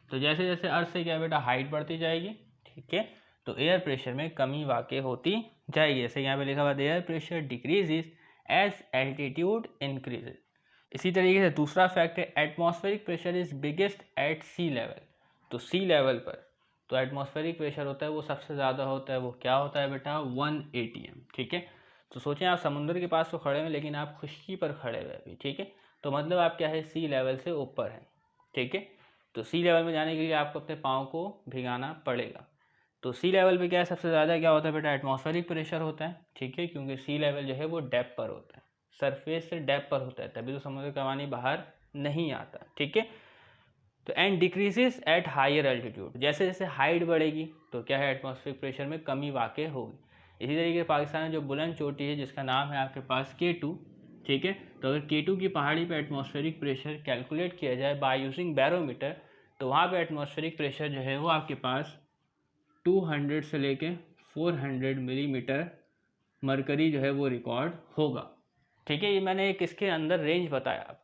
तो जैसे जैसे अर्थ से क्या है बेटा, हाइट बढ़ती जाएगी, ठीक है, तो एयर प्रेशर में कमी वाक़ई होती जाएगी। जैसे यहाँ पे लिखा हुआ air pressure decreases as altitude increases. इसी तरीके से दूसरा फैक्ट है, atmospheric pressure is biggest at sea level. तो सी लेवल पर तो एटमॉस्फेरिक प्रेशर होता है वो सबसे ज़्यादा होता है, वो क्या होता है बेटा, 180 एम। ठीक है, तो सोचें आप समुद्र के पास तो खड़े हैं, लेकिन आप खुश्की पर खड़े हुए अभी। ठीक है, तो मतलब आप क्या है, सी लेवल से ऊपर हैं। ठीक है, तो सी लेवल में जाने के लिए आपको अपने पाँव को भिगाना पड़ेगा। तो सी लेवल पे क्या है, सबसे ज़्यादा क्या होता है बेटा, एटमॉस्फेरिक प्रेशर होता है। ठीक है, क्योंकि सी लेवल जो है वो डेप्थ पर होता है, सरफेस से डेप्थ पर होता है, तभी तो समुद्र का पानी बाहर नहीं आता। ठीक है, तो and decreases at higher altitude, जैसे जैसे हाइट बढ़ेगी तो क्या है, एटमॉस्फेरिक प्रेशर में कमी वाक़ई होगी। इसी तरीके से पाकिस्तान में जो बुलंद चोटी है जिसका नाम है आपके पास K2, ठीक है। तो अगर K2 की पहाड़ी पे एटमॉस्फेरिक प्रेशर कैलकुलेट किया जाए बाय यूजिंग बैरोमीटर, तो वहाँ पे एटमॉस्फेरिक प्रेशर जो है वो आपके पास 200 से लेके 400 मिलीमीटर मरकरी जो है वो रिकॉर्ड होगा, ठीक है। ये मैंने एक इसके अंदर रेंज बताया,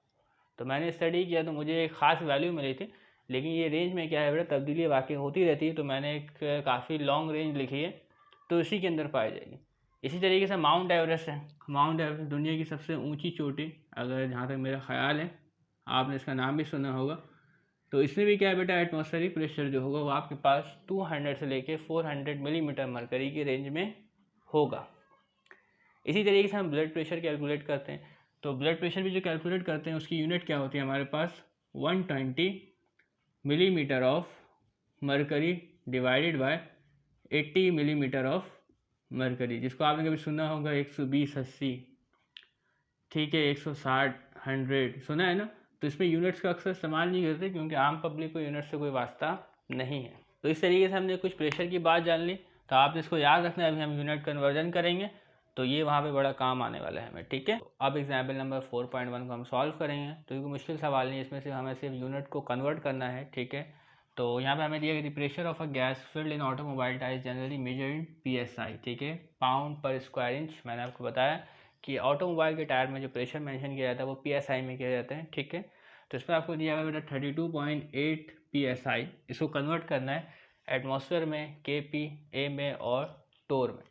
तो मैंने स्टडी किया तो मुझे एक ख़ास वैल्यू मिली थी, लेकिन ये रेंज में क्या है बेटा तब्दीली वाकई होती रहती है, तो मैंने एक काफ़ी लॉन्ग रेंज लिखी है, तो इसी के अंदर पाई जाएगी। इसी तरीके से माउंट एवरेस्ट है। माउंट एवरेस्ट दुनिया की सबसे ऊंची चोटी, अगर जहाँ तक मेरा ख्याल है आपने इसका नाम भी सुना होगा। तो इसमें भी क्या है बेटा, एटमॉस्फेरिक प्रेशर जो होगा वो आपके पास 200 से लेके 400 मिलीमीटर मरकरी की रेंज में होगा। इसी तरीके से हम ब्लड प्रेशर कैलकुलेट करते हैं, तो ब्लड प्रेशर भी जो कैलकुलेट करते हैं उसकी यूनिट क्या होती है हमारे पास, 120 millimetre of mercury divided by 80 millimetre of mercury, जिसको आपने कभी सुना होगा 120 80, ठीक है, 160 100 सुना है ना। तो इसमें यूनिट्स का अक्सर इस्तेमाल नहीं करते क्योंकि आम पब्लिक को यूनिट से कोई वास्ता नहीं है। तो इस तरीके से हमने कुछ प्रेशर की बात जान ली, तो आपने इसको याद रखना है। अभी हम यूनिट कन्वर्जन करेंगे तो ये वहाँ पे बड़ा काम आने वाला है हमें, ठीक है। अब एग्जाम्पल नंबर 4.1 को हम सॉल्व करेंगे, तो ये मुश्किल सवाल नहीं है, इसमें से हमें सिर्फ यूनिट को कन्वर्ट करना है, ठीक है। तो यहाँ पे हमें दिया गया pressure of a gas filled in automobile tyre generally measured in PSI, ठीक है, पाउंड पर स्क्वायर इंच। मैंने आपको बताया कि ऑटोमोबाइल के टायर में जो प्रेशर मेंशन किया जाता है वो PSI में किया जाता है, ठीक है। तो इसमें आपको दिया हुआ बेटा 32.8 PSI, इसको कन्वर्ट करना है एटमॉस्फेयर में, KPA में और टोर में।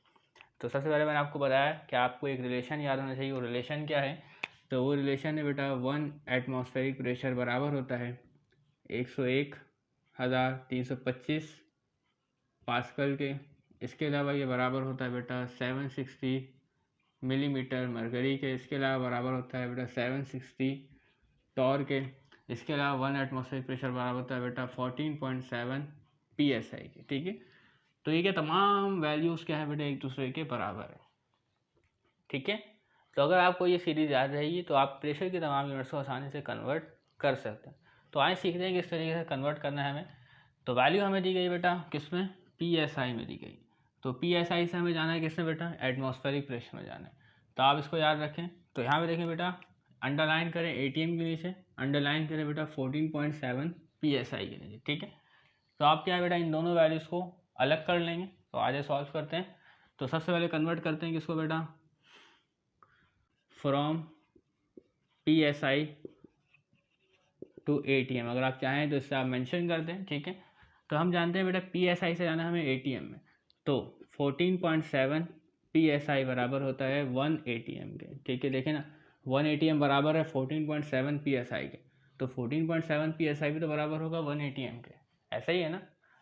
तो सबसे पहले मैंने आपको बताया कि आपको एक रिलेशन याद होना चाहिए। वो रिलेशन क्या है, तो वो रिलेशन है बेटा 1 एटमॉस्फेरिक प्रेशर बराबर होता है 101,325 पास्कल के। इसके अलावा ये बराबर होता है बेटा 760 मिलीमीटर मरकरी के। इसके अलावा बराबर होता है बेटा 760 टॉर के। इसके अलावा 1 एटमॉस्फेरिक प्रेशर बराबर होता है बेटा 14.7 PSI के, ठीक है। तो ये क्या तमाम वैल्यूज़ क्या है बेटा एक दूसरे के बराबर है, ठीक है। तो अगर आपको ये सीरीज याद रहेगी तो आप प्रेशर की तमाम यूनिट्स को आसानी से कन्वर्ट कर सकते हैं। तो आए सीखते हैं किस तरीके से कन्वर्ट करना है हमें। तो वैल्यू हमें दी गई बेटा किस में, PSI में दी गई। तो PSI से हमें जाना है किसमें बेटा, एटमॉस्फेरिक प्रेशर में जाना है। तो आप इसको याद रखें। तो यहाँ पे देखें बेटा, अंडरलाइन करें ATM के नीचे, अंडरलाइन करें बेटा 14.7 PSI के नीचे, ठीक है। तो आप क्या है बेटा इन दोनों वैल्यूज़ को अलग कर लेंगे। तो आज सॉल्व करते हैं। तो सबसे पहले कन्वर्ट करते हैं किसको बेटा, फ्रॉम PSI टू ATM। अगर आप चाहें तो इससे आप मेंशन कर दें, ठीक है। तो हम जानते हैं बेटा PSI से जाना है हमें ATM में, तो 14.7 PSI बराबर होता है 1 ATM के, ठीक है। देखें ना 1 ATM बराबर है 14.7 PSI के, तो 14.7 PSI भी तो बराबर होगा 1 ATM के, ऐसा ही है ना।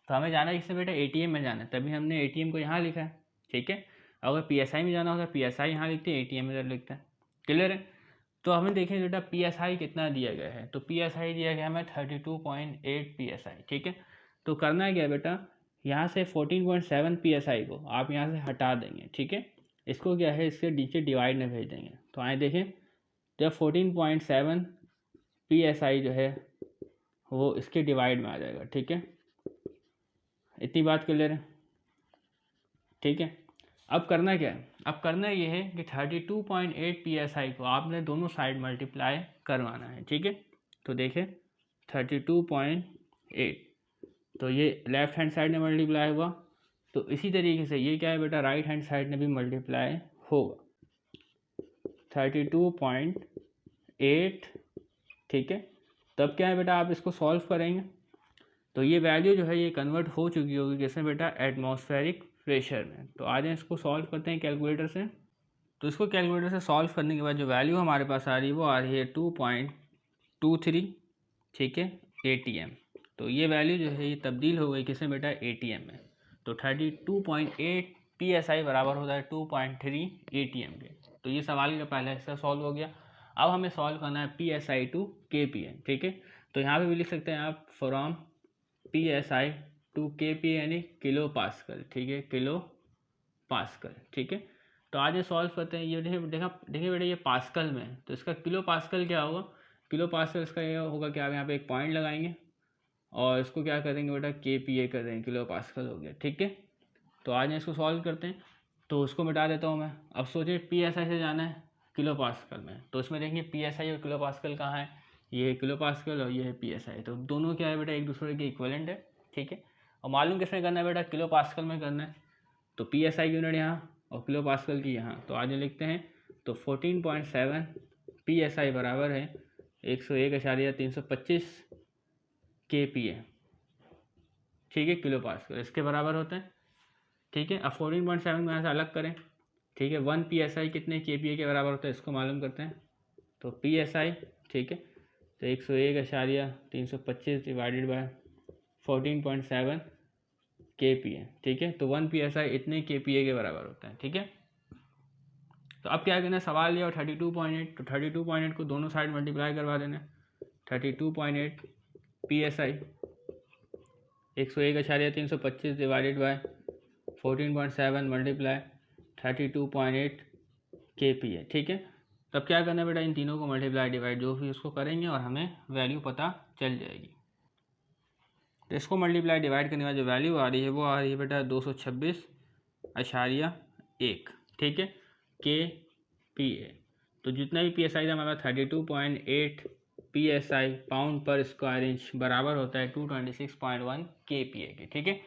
तो हमें जाना है इससे बेटा ATM में जाना है, तभी हमने ATM को यहाँ लिखा है, ठीक है। अगर PSI में जाना होता PSI यहाँ लिखते हैं, ATM में लिखते हैं, क्लियर है। तो हमें देखें बेटा PSI कितना दिया गया है, तो PSI दिया गया हमें 32.8 PSI, ठीक है। तो करना है क्या बेटा, यहाँ से 14.7 PSI को आप यहाँ से हटा देंगे, ठीक है। इसको क्या है इसके नीचे डिवाइड में भेज देंगे। तो आए देखें, जब 14.7 PSI जो है वो इसके डिवाइड में आ जाएगा, ठीक है। इतनी बात क्लियर है, ठीक है। अब करना क्या है, अब करना ये है कि 32.8 PSI को आपने दोनों साइड मल्टीप्लाई करवाना है, ठीक है। तो देखें 32.8, तो ये लेफ्ट हैंड साइड में मल्टीप्लाई हुआ, तो इसी तरीके से ये क्या है बेटा राइट हैंड साइड में भी मल्टीप्लाई होगा 32.8, ठीक है। तब क्या है बेटा आप इसको सॉल्व करेंगे तो ये वैल्यू जो है ये कन्वर्ट हो चुकी होगी किसमें बेटा, एटमॉस्फेरिक प्रेशर में। तो आज इसको सॉल्व करते हैं कैलकुलेटर से। तो इसको कैलकुलेटर से सॉल्व करने के बाद जो वैल्यू हमारे पास आ रही है वो आ रही है 2.23, ठीक है, ATM। तो ये वैल्यू जो है ये तब्दील हो गई किसमें बेटा, ATM में। तो 32.8 PSI बराबर होता है 2.3 ATM के। तो ये सवाल का पहला हिस्सा सॉल्व हो गया। अब हमें सॉल्व करना है PSI टू KPN, ठीक है। तो यहाँ पे भी लिख सकते हैं आप फ्रॉम PSI टू KPN यानी किलो पास्कल, ठीक है, किलो पास्कल, ठीक है। तो आज ये सॉल्व करते हैं। ये देखिए बेटा ये पास्कल में है, तो इसका किलो पास्कल क्या होगा, किलो पास्कल इसका ये होगा कि आप यहाँ पे एक पॉइंट लगाएंगे, और इसको क्या करेंगे बेटा KPA कर देंगे, किलो पास्कल हो गया। ठीक है, तो आज इसको सॉल्व करते हैं। तो उसको मिटा देता हूँ मैं। अब सोचिए PSI से जाना है किलो पास्कल में, तो इसमें देखेंगे PSI और किलो पास्कल कहाँ है, ये है किलो पास्कल और ये है PSI, तो दोनों क्या है बेटा एक दूसरे के इक्वलेंट है। ठीक है, और मालूम किसमें करना है बेटा, किलो पास्कल में करना है। तो PSI की यूनिट यहाँ और किलो पास्कल की यहाँ, तो आज लिखते हैं। तो 14.7 PSI बराबर है 101.325 KPA। ठीक है, किलो पास्कल इसके बराबर होता है। ठीक है, अब 14.7 को यहाँ से अलग करें। ठीक है, 1 PSI कितने KPA के बराबर होता है इसको मालूम करते हैं। तो PSI, ठीक है, तो 101.325 डिवाइडेड बाय 14.7 KPA। ठीक है, तो 1 PSI इतने KPA के बराबर होता है। ठीक है, तो अब क्या करना है, सवाल लिया 32.8, तो 32.8 को दोनों साइड मल्टीप्लाई करवा देना। 32.8 PSI 101.325 divided by 14.7 multiply 32.8 KPA। ठीक है, तब क्या करना है बेटा, इन तीनों को मल्टीप्लाई डिवाइड जो भी उसको करेंगे और हमें वैल्यू पता चल जाएगी। तो इसको मल्टीप्लाई डिवाइड करने वाली जो वैल्यू आ रही है वो आ रही है बेटा 226.1। ठीक है, KPA। तो जितना भी PSI था हमारा 32.8 PSI पाउंड पर स्क्वायर इंच बराबर होता है 226.1 KPA के। ठीक है,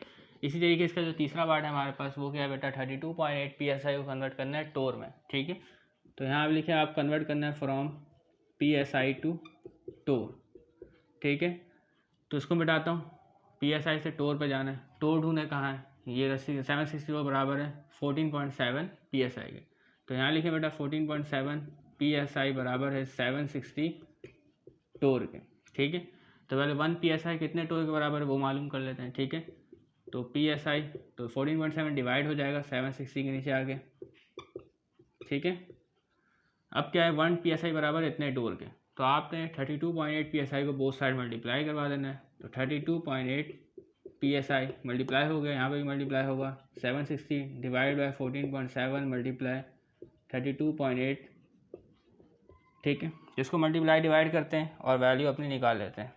इसी तरीके इसका जो तीसरा पार्ट है हमारे पास वो क्या है बेटा, 32.8 PSI को कन्वर्ट करना है टोर में। ठीक है, तो यहाँ आप लिखे आप कन्वर्ट करना है फ्रॉम PSI टू टोर। ठीक है, तो इसको मिटाता हूँ। PSI से टोर पे जाना है, टोर ढूंढे कहाँ है, ये 760 बराबर है 14.7 PSI के। तो यहाँ लिखे बेटा 14.7 PSI बराबर है 760 टोर के। ठीक है, तो पहले 1 PSI कितने टोर के बराबर है वो मालूम कर लेते हैं। ठीक है, तो PSI तो 14.7 डिवाइड हो जाएगा 760 के नीचे आगे। ठीक है, अब क्या है 1 PSI बराबर इतने टोर के, तो आपने 32.8 PSI को बोथ साइड मल्टीप्लाई करवा देना है। तो 32.8 PSI मल्टीप्लाई हो गया, यहाँ पे भी मल्टीप्लाई होगा 760 डिवाइड बाय 14.7 मल्टीप्लाई 32.8। ठीक है, इसको मल्टीप्लाई डिवाइड करते हैं और वैल्यू अपनी निकाल लेते हैं।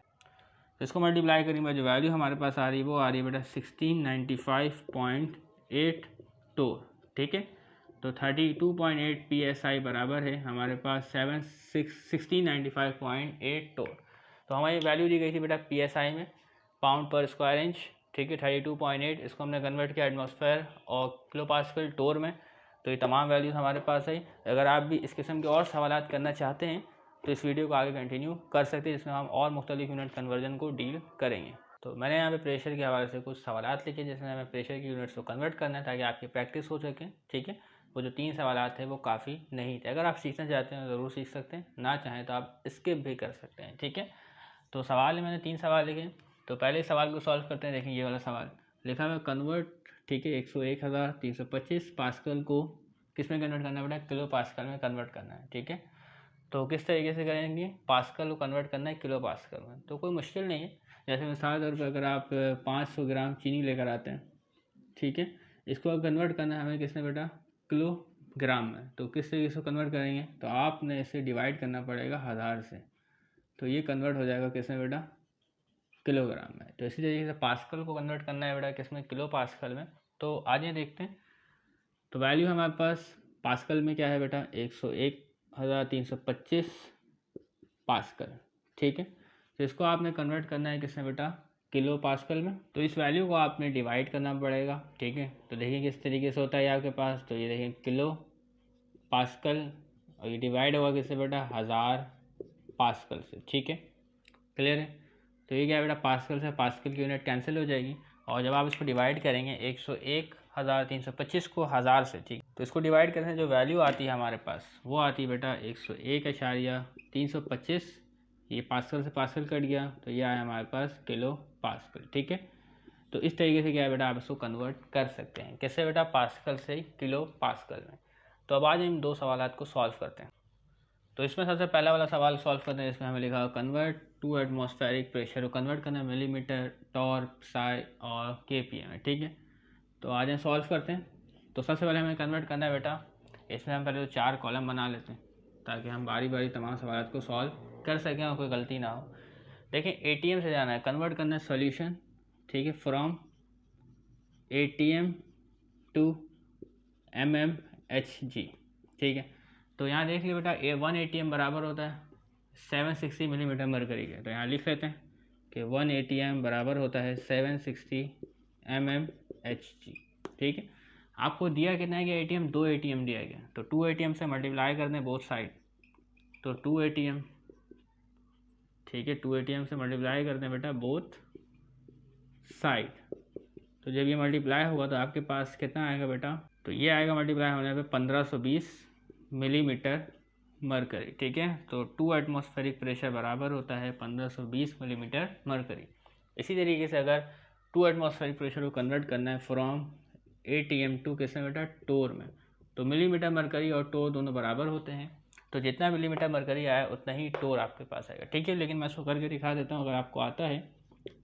इसको मल्टीप्लाई करेंगे जो वैल्यू हमारे पास आ रही है वो आ रही है बेटा 1695.8 टोर। ठीक है, तो 32.8 PSI बराबर है हमारे पास 1695.8 टोर। तो हमारी वैल्यू दी गई थी बेटा PSI में पाउंड पर स्क्वायर इंच। ठीक है, 32.8 इसको हमने कन्वर्ट किया एटमॉस्फेयर और किलो पास्कल टोर में। तो ये तमाम वैल्यूज़ हमारे पास है। अगर आप भी इस किस्म के और सवाल करना चाहते हैं तो इस वीडियो को आगे कंटिन्यू कर सकते हैं, जिसमें हम और मुख्तलिफ यूनिट कन्वर्जन को डील करेंगे। तो मैंने यहाँ पे प्रेशर के हवाले से कुछ सवाल लिखे जिसमें हमें प्रेशर की यूनिट्स को कन्वर्ट करना है ताकि आपकी प्रैक्टिस हो सके। ठीक है, वो जो 3 सवाल थे वो काफ़ी नहीं थे। अगर आप सीखना चाहते हैं ज़रूर सीख सकते हैं, ना चाहें तो आप स्किप भी कर सकते हैं। ठीक है, तो सवाल मैंने 3 सवाल लिखे। तो पहले सवाल को सॉल्व करते हैं। देखें ये वाला सवाल लिखा हुआ कन्वर्ट। ठीक है, 101.325 पास्कल को किस में कन्वर्ट करना है बेटा, किलो पास्कल में कन्वर्ट करना है। ठीक है, तो किस तरीके से करेंगे, पास्कल को कन्वर्ट करना है किलो पास्कल में। तो कोई मुश्किल नहीं है। जैसे मिसाल तौर पर अगर आप 500 ग्राम चीनी लेकर आते हैं, ठीक है, इसको कन्वर्ट करना है हमें किसने बेटा, किलोग्राम में। तो किस तरीके से कन्वर्ट करेंगे, तो आपने इसे डिवाइड करना पड़ेगा 1000 से, तो ये कन्वर्ट हो जाएगा किसमें बेटा, किलोग्राम में। तो इसी तरीके से पास्कल को कन्वर्ट करना है बेटा किसमें, किलो पास्कल में। तो आइए देखते हैं। तो वैल्यू हमारे पास पास्कल में क्या है बेटा, 101.325 पास्कल। ठीक है, तो इसको आपने कन्वर्ट करना है किसमें बेटा, किलो पास्कल में। तो इस वैल्यू को आपने डिवाइड करना पड़ेगा। ठीक है, तो देखिए किस तरीके से होता है आपके पास। तो ये देखिए किलो पास्कल और ये डिवाइड होगा किससे बेटा, 1000 पास्कल से। ठीक है, क्लियर है। तो ये क्या है बेटा, पास्कल से पास्कल की यूनिट कैंसिल हो जाएगी और जब आप इसको डिवाइड करेंगे 101.325 को 1000 से, ठीक, तो इसको डिवाइड करने से जो वैल्यू आती है हमारे पास वो आती है बेटा 101.325। ये पास्कल से पास्कल कट गया तो ये आया हमारे पास किलो पास्कल। ठीक है, तो इस तरीके से क्या है बेटा, आप इसको कन्वर्ट कर सकते हैं। कैसे बेटा, पास्कल से किलो पास्कल में। तो अब आज हम 2 सवाल को सॉल्व करते हैं। तो इसमें सबसे पहला वाला सवाल सॉल्व करते हैं। इसमें हमें लिखा कन्वर्ट टू एटमॉस्फेरिक प्रेशर को कन्वर्ट करना है मिलीमीटर, टॉर्क, साई और KPA में। ठीक है, तो आज हम सॉल्व करते हैं। तो सबसे पहले हमें कन्वर्ट करना है बेटा, इसमें हम पहले 4 कॉलम बना लेते हैं ताकि हम बारी बारी तमाम सवाल को सॉल्व कर सकें और कोई गलती ना हो। देखें ATM से जाना है, कन्वर्ट करना है सॉल्यूशन, ठीक है, फ्रॉम ATM टू mmHg, ठीक है। तो यहाँ देख लिया बेटा 1 ATM बराबर होता है 760 मिलीमीटर मरकरी के। तो यहाँ लिख लेते हैं कि 1 ATM बराबर होता है 760 mmHg, ठीक है। आपको दिया कितना है कि ATM 2 ATM दिया गया, तो 2 ATM से मल्टीप्लाई कर दें बोथ साइड, तो 2 ATM, ठीक है, 2 ATM से मल्टीप्लाई कर दें बेटा बोथ साइड। तो जब ये मल्टीप्लाई होगा तो आपके पास कितना आएगा बेटा, तो ये आएगा मल्टीप्लाई होने पे 1520 मिलीमीटर मरकरी, ठीक है। तो 2 एटमॉस्फेरिक प्रेशर बराबर होता है 1520 मिलीमीटर मरकरी। इसी तरीके से अगर 2 एटमॉस्फेरिक प्रेशर को कन्वर्ट करना है फ्रॉम ATM टू किसमें बेटा, टोर में, तो मिलीमीटर मरकरी और टोर दोनों बराबर होते हैं, तो जितना मिलीमीटर मरकरी आया उतना ही टोर आपके पास आएगा, ठीक है। लेकिन मैं इसको करके दिखा देता हूँ, अगर आपको आता है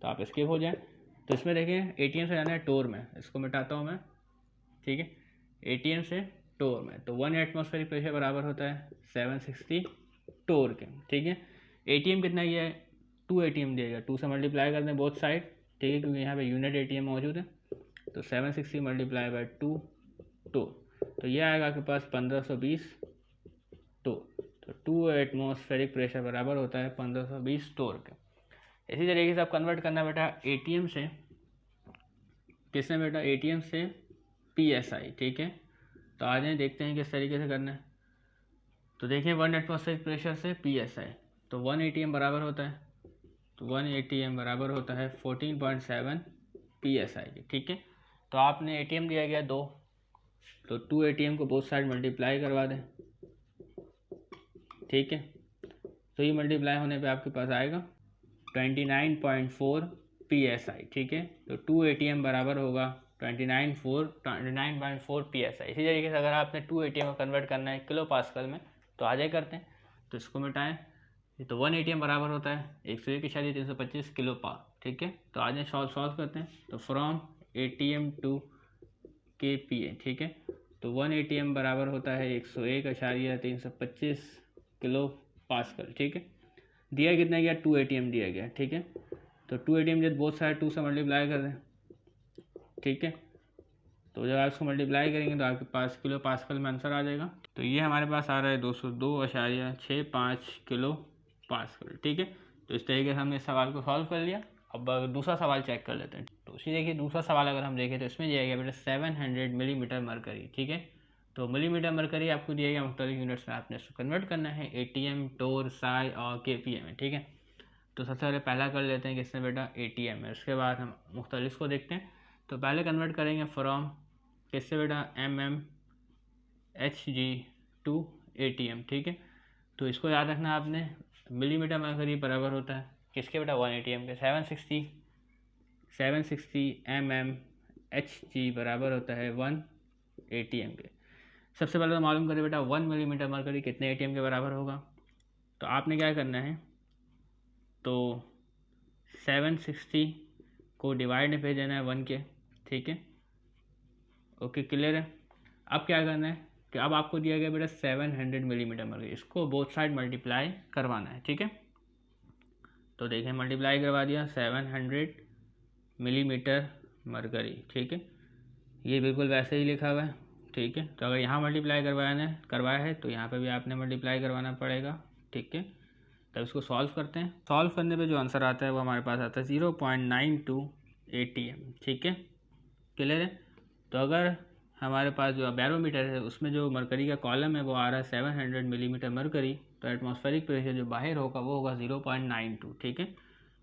तो आप स्किप हो जाए। तो इसमें देखिए ATM से जाना है टोर में, इसको मिटाता हूँ मैं, ठीक है, ATM से टोर में, तो 1 एटमॉस्फेरिक प्रेशर बराबर होता है 760 टोर के, ठीक है। ATM कितना ही है, 2 ATM दिया गया, 2 से मल्टीप्लाई कर दें बोथ साइड, ठीक है, क्योंकि यहाँ पे यूनिट ATM मौजूद है, तो 760 मल्टीप्लाई बाई 2 टोर, तो ये आएगा आपके पास 1520 टोर। तो 2 एटमॉस्फेरिक प्रेशर बराबर होता है 1520 टोर के। इसी तरीके से आप कन्वर्ट करना बेटा ATM से किसने बेटा, ATM से PSI, ठीक है। तो आ जाए देखते हैं किस तरीके से करना है। तो देखिए 1 एटमॉस्फेरिक प्रेशर से PSI, तो 1 ATM बराबर होता है, तो 1 ATM बराबर होता है 14.7 PSI के, ठीक है। तो आपने ATM दिया गया 2, तो 2 ATM को बोथ साइड मल्टीप्लाई करवा दें, ठीक है। तो ये मल्टीप्लाई होने पे आपके पास आएगा 29.4 PSI, ठीक है। तो 2 ATM बराबर होगा 29.4 PSI। इसी तरीके से अगर आपने 2 ATM को कन्वर्ट करना है किलो पास्कल में, तो आ जाए करते हैं, तो इसको मिटाएं, तो 1 ATM बराबर होता है 101.325 किलो पार, ठीक है। तो आ जाए सॉल्व करते हैं, तो फ्रॉम ATM टू KPA, ठीक है। तो 1 ATM बराबर होता है 101.325 किलो पास्कल, ठीक है। दिया कितना गया, 2 ATM दिया गया, ठीक है। तो 2 ATM जब बोथ साइड 2 से मल्टीप्लाई कर दें, ठीक है, तो जब आप इसको मल्टीप्लाई करेंगे तो आपके पास किलो पास्कल में आंसर आ जाएगा। तो ये हमारे पास आ रहा है 202.65 किलो पास्कल, ठीक है। तो इस तरीके से हमने इस सवाल को सॉल्व कर लिया। अब दूसरा सवाल चेक कर लेते हैं। तो उसी देखिए दूसरा सवाल अगर हम देखें तो इसमें दिया गया बेटा 700 मिलीमीटर मरकरी, ठीक है। तो मिलीमीटर मरकरी आपको दिया गया, मुख्तलिफ यूनिट्स में आपने इसको कन्वर्ट करना है ATM, टोर, साई और KPA में, ठीक है। तो सबसे पहले पहला कर लेते हैं किसने बेटा, ATM में, उसके बाद हम मुख्तलिफ को देखते हैं। तो पहले कन्वर्ट करेंगे फ्रॉम किससे बेटा, mmHg टू ATM, ठीक है। तो इसको याद रखना आपने, मिलीमीटर मरकरी बराबर होता है किसके बेटा, 1 ATM के, 760 mmHg बराबर होता है 1 ATM के। सबसे पहले तो मालूम करें बेटा 1 मिलीमीटर मरकरी कितने ATM के बराबर होगा। तो आपने क्या करना है, तो 760 को डिवाइड में भेज देना है 1 के, ठीक है, ओके, क्लियर है। अब क्या करना है कि अब आपको दिया गया बेटा 700 मिलीमीटर मरकरी, इसको बोथ साइड मल्टीप्लाई करवाना है, ठीक है। तो देखें मल्टीप्लाई करवा दिया 700 मिलीमीटर मरकरी, ठीक है, ये बिल्कुल वैसे ही लिखा हुआ है, ठीक है। तो अगर यहाँ मल्टीप्लाई करवाया है तो यहाँ पे भी आपने मल्टीप्लाई करवाना पड़ेगा, ठीक है। तब इसको सॉल्व करते हैं। सॉल्व करने पे जो आंसर आता है वो हमारे पास आता है 0.92 ATM, ठीक है, क्लियर है। तो अगर हमारे पास जो बैरोमीटर है उसमें जो मरकरी का कॉलम है वो आ रहा है 700 मिलीमीटर मरकरी, तो एटमॉस्फेरिक प्रेशर जो बाहर होगा वो होगा 0.92, ठीक है।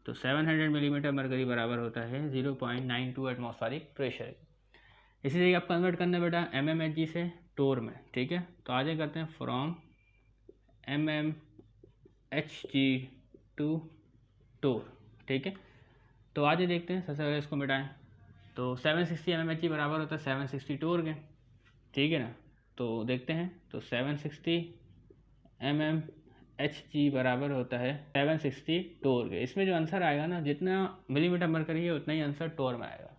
तो 700 मिलीमीटर मरकरी बराबर होता है 0.92 एटमॉस्फेरिक प्रेशर। इसी तरीके आप कन्वर्ट करना बेटा mmHg से टोर में, ठीक है। तो आगे करते हैं फ्रॉम mmHg टू टोर, ठीक है। तो आगे देखते हैं, सबसे पहले इसको मिटाएं, तो 760 mmHg बराबर होता है 760 टोर के, ठीक है ना। तो देखते हैं, तो 760 mmHg बराबर होता है 760 टोर के। इसमें जो आंसर आएगा ना, जितना मिलीमीटर मरकरी है उतना ही आंसर टोर में आएगा।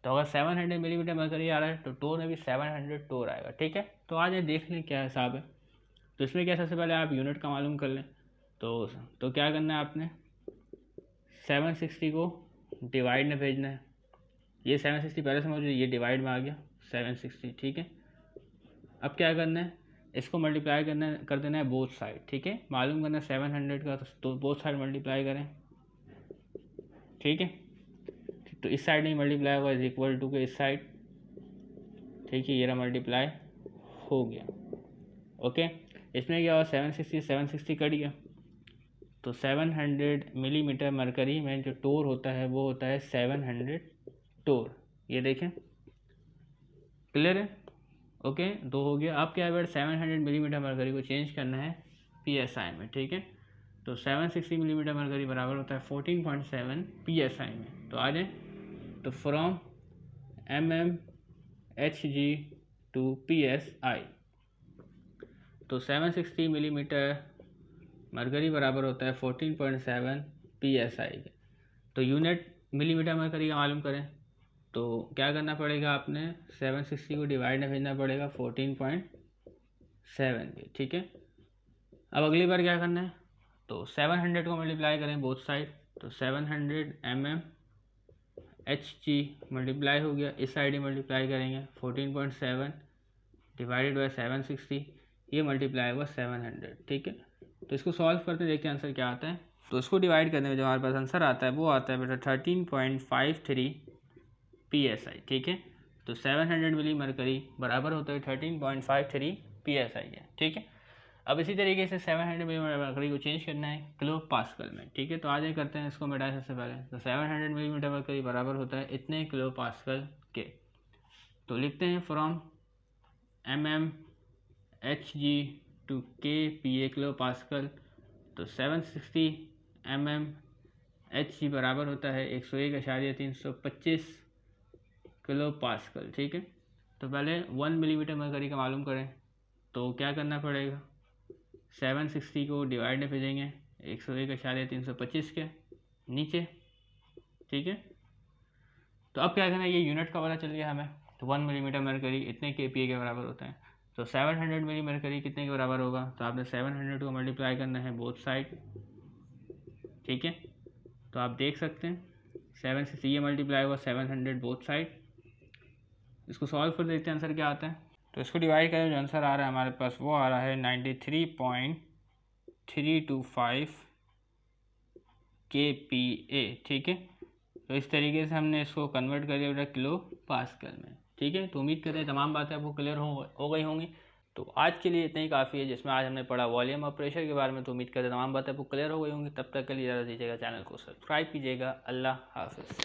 तो अगर 700 मिलीमीटर मरकरी आ रहा है तो टोर में भी 700 टोर आएगा, ठीक है। तो आज देख लें क्या हिसाब है। तो इसमें क्या, सबसे पहले आप यूनिट का मालूम कर लें। तो क्या करना है आपने, 760 को डिवाइड में भेजना है। ये 760 पहले से मौजूद, ये डिवाइड में आ गया 760, ठीक है। अब क्या करना है, इसको मल्टीप्लाई कर देना है बोथ साइड, ठीक है। मालूम करना है 700 का, तो बोथ साइड मल्टीप्लाई करें, ठीक है। तो इस साइड नहीं मल्टीप्लाई होगा, इज इक्वल टू के इस साइड, ठीक है। ये रहा मल्टीप्लाई हो गया, ओके। इसमें क्या हुआ, 760 कट गया, तो 700 मिलीमीटर मरकरी में जो टोर होता है वो होता है 700 टोर। ये देखें, क्लियर है, ओके। 2 हो गया। अब क्या है, 700 मिलीमीटर मरकरी को चेंज करना है PSI में, ठीक है। तो 760 मिलीमीटर मरकरी बराबर होता है 14.7 PSI में। तो आ जाए, तो फ्रॉम mmHg टू PSI, तो 760 मिलीमीटर मरकरी बराबर होता है 14.7 PSI के। तो यूनिट मिलीमीटर मरकरी का मालूम करें तो क्या करना पड़ेगा, आपने 760 को डिवाइड में भेजना पड़ेगा 14.7 के, ठीक है। अब अगली बार क्या करना है, तो 700 को मल्टीप्लाई करें बोथ साइड, तो 700 mmHg मल्टीप्लाई हो गया, इस साइड ही मल्टीप्लाई करेंगे 14.7 डिवाइडेड बाई 760, ये मल्टीप्लाई हुआ 700, ठीक है। तो इसको सॉल्व करते देखते हैं आंसर क्या आता है। तो इसको डिवाइड करने में जो हमारे पास आंसर आता है वो आता है बेटा 13.53 PSI, ठीक है। तो 700 मिली मरकरी बराबर होता है 13.53 PSI है, ठीक है। अब इसी तरीके से 700 मिली मरकरी को चेंज करना है किलो पास्कल में, ठीक है। तो आज ये करते हैं इसको मिटाए सबसे पहले। तो 700 मिलीमीटर मरकरी बराबर होता है इतने किलो पास्कल के। तो लिखते हैं from mmHg to kPa kilopascal. तो 760 mmHg बराबर होता है 101.325 किलो पास्कल, ठीक है। तो पहले 1 मिलीमीटर मरकरी का मालूम करें, तो क्या करना पड़ेगा, 760 को डिवाइड में भेजेंगे 101.325 के नीचे, ठीक है। तो अब क्या करना है, ये यूनिट का पता चल गया हमें। तो 1 मिलीमीटर मरकरी इतने kPa के बराबर होता है। तो 700 मिली मरकरी कितने के बराबर होगा, तो आपने 700 को मल्टीप्लाई करना है बोथ साइड, ठीक है। तो आप देख सकते हैं 760 ये मल्टीप्लाई हुआ 700 बोथ साइड। इसको सॉल्व कर देखते हैं आंसर क्या आता है। तो इसको डिवाइड करें, जो आंसर आ रहा है हमारे पास वो आ रहा है 93.325 kPa, ठीक है। तो इस तरीके से हमने इसको कन्वर्ट कर दिया किलो पास्कल में, ठीक है। तो उम्मीद करते हैं तमाम बातें आपको क्लियर हो गई होंगी। तो आज के लिए इतना ही काफ़ी है, जिसमें आज हमने पढ़ा वॉल्यूम और प्रेशर के बारे में। तो उम्मीद करते हैं तमाम बातें आपको क्लियर हो गई होंगी। तब तक के लिए ज़्यादा दीजिएगा, चैनल को सब्सक्राइब कीजिएगा। अल्लाह हाफ़िज़।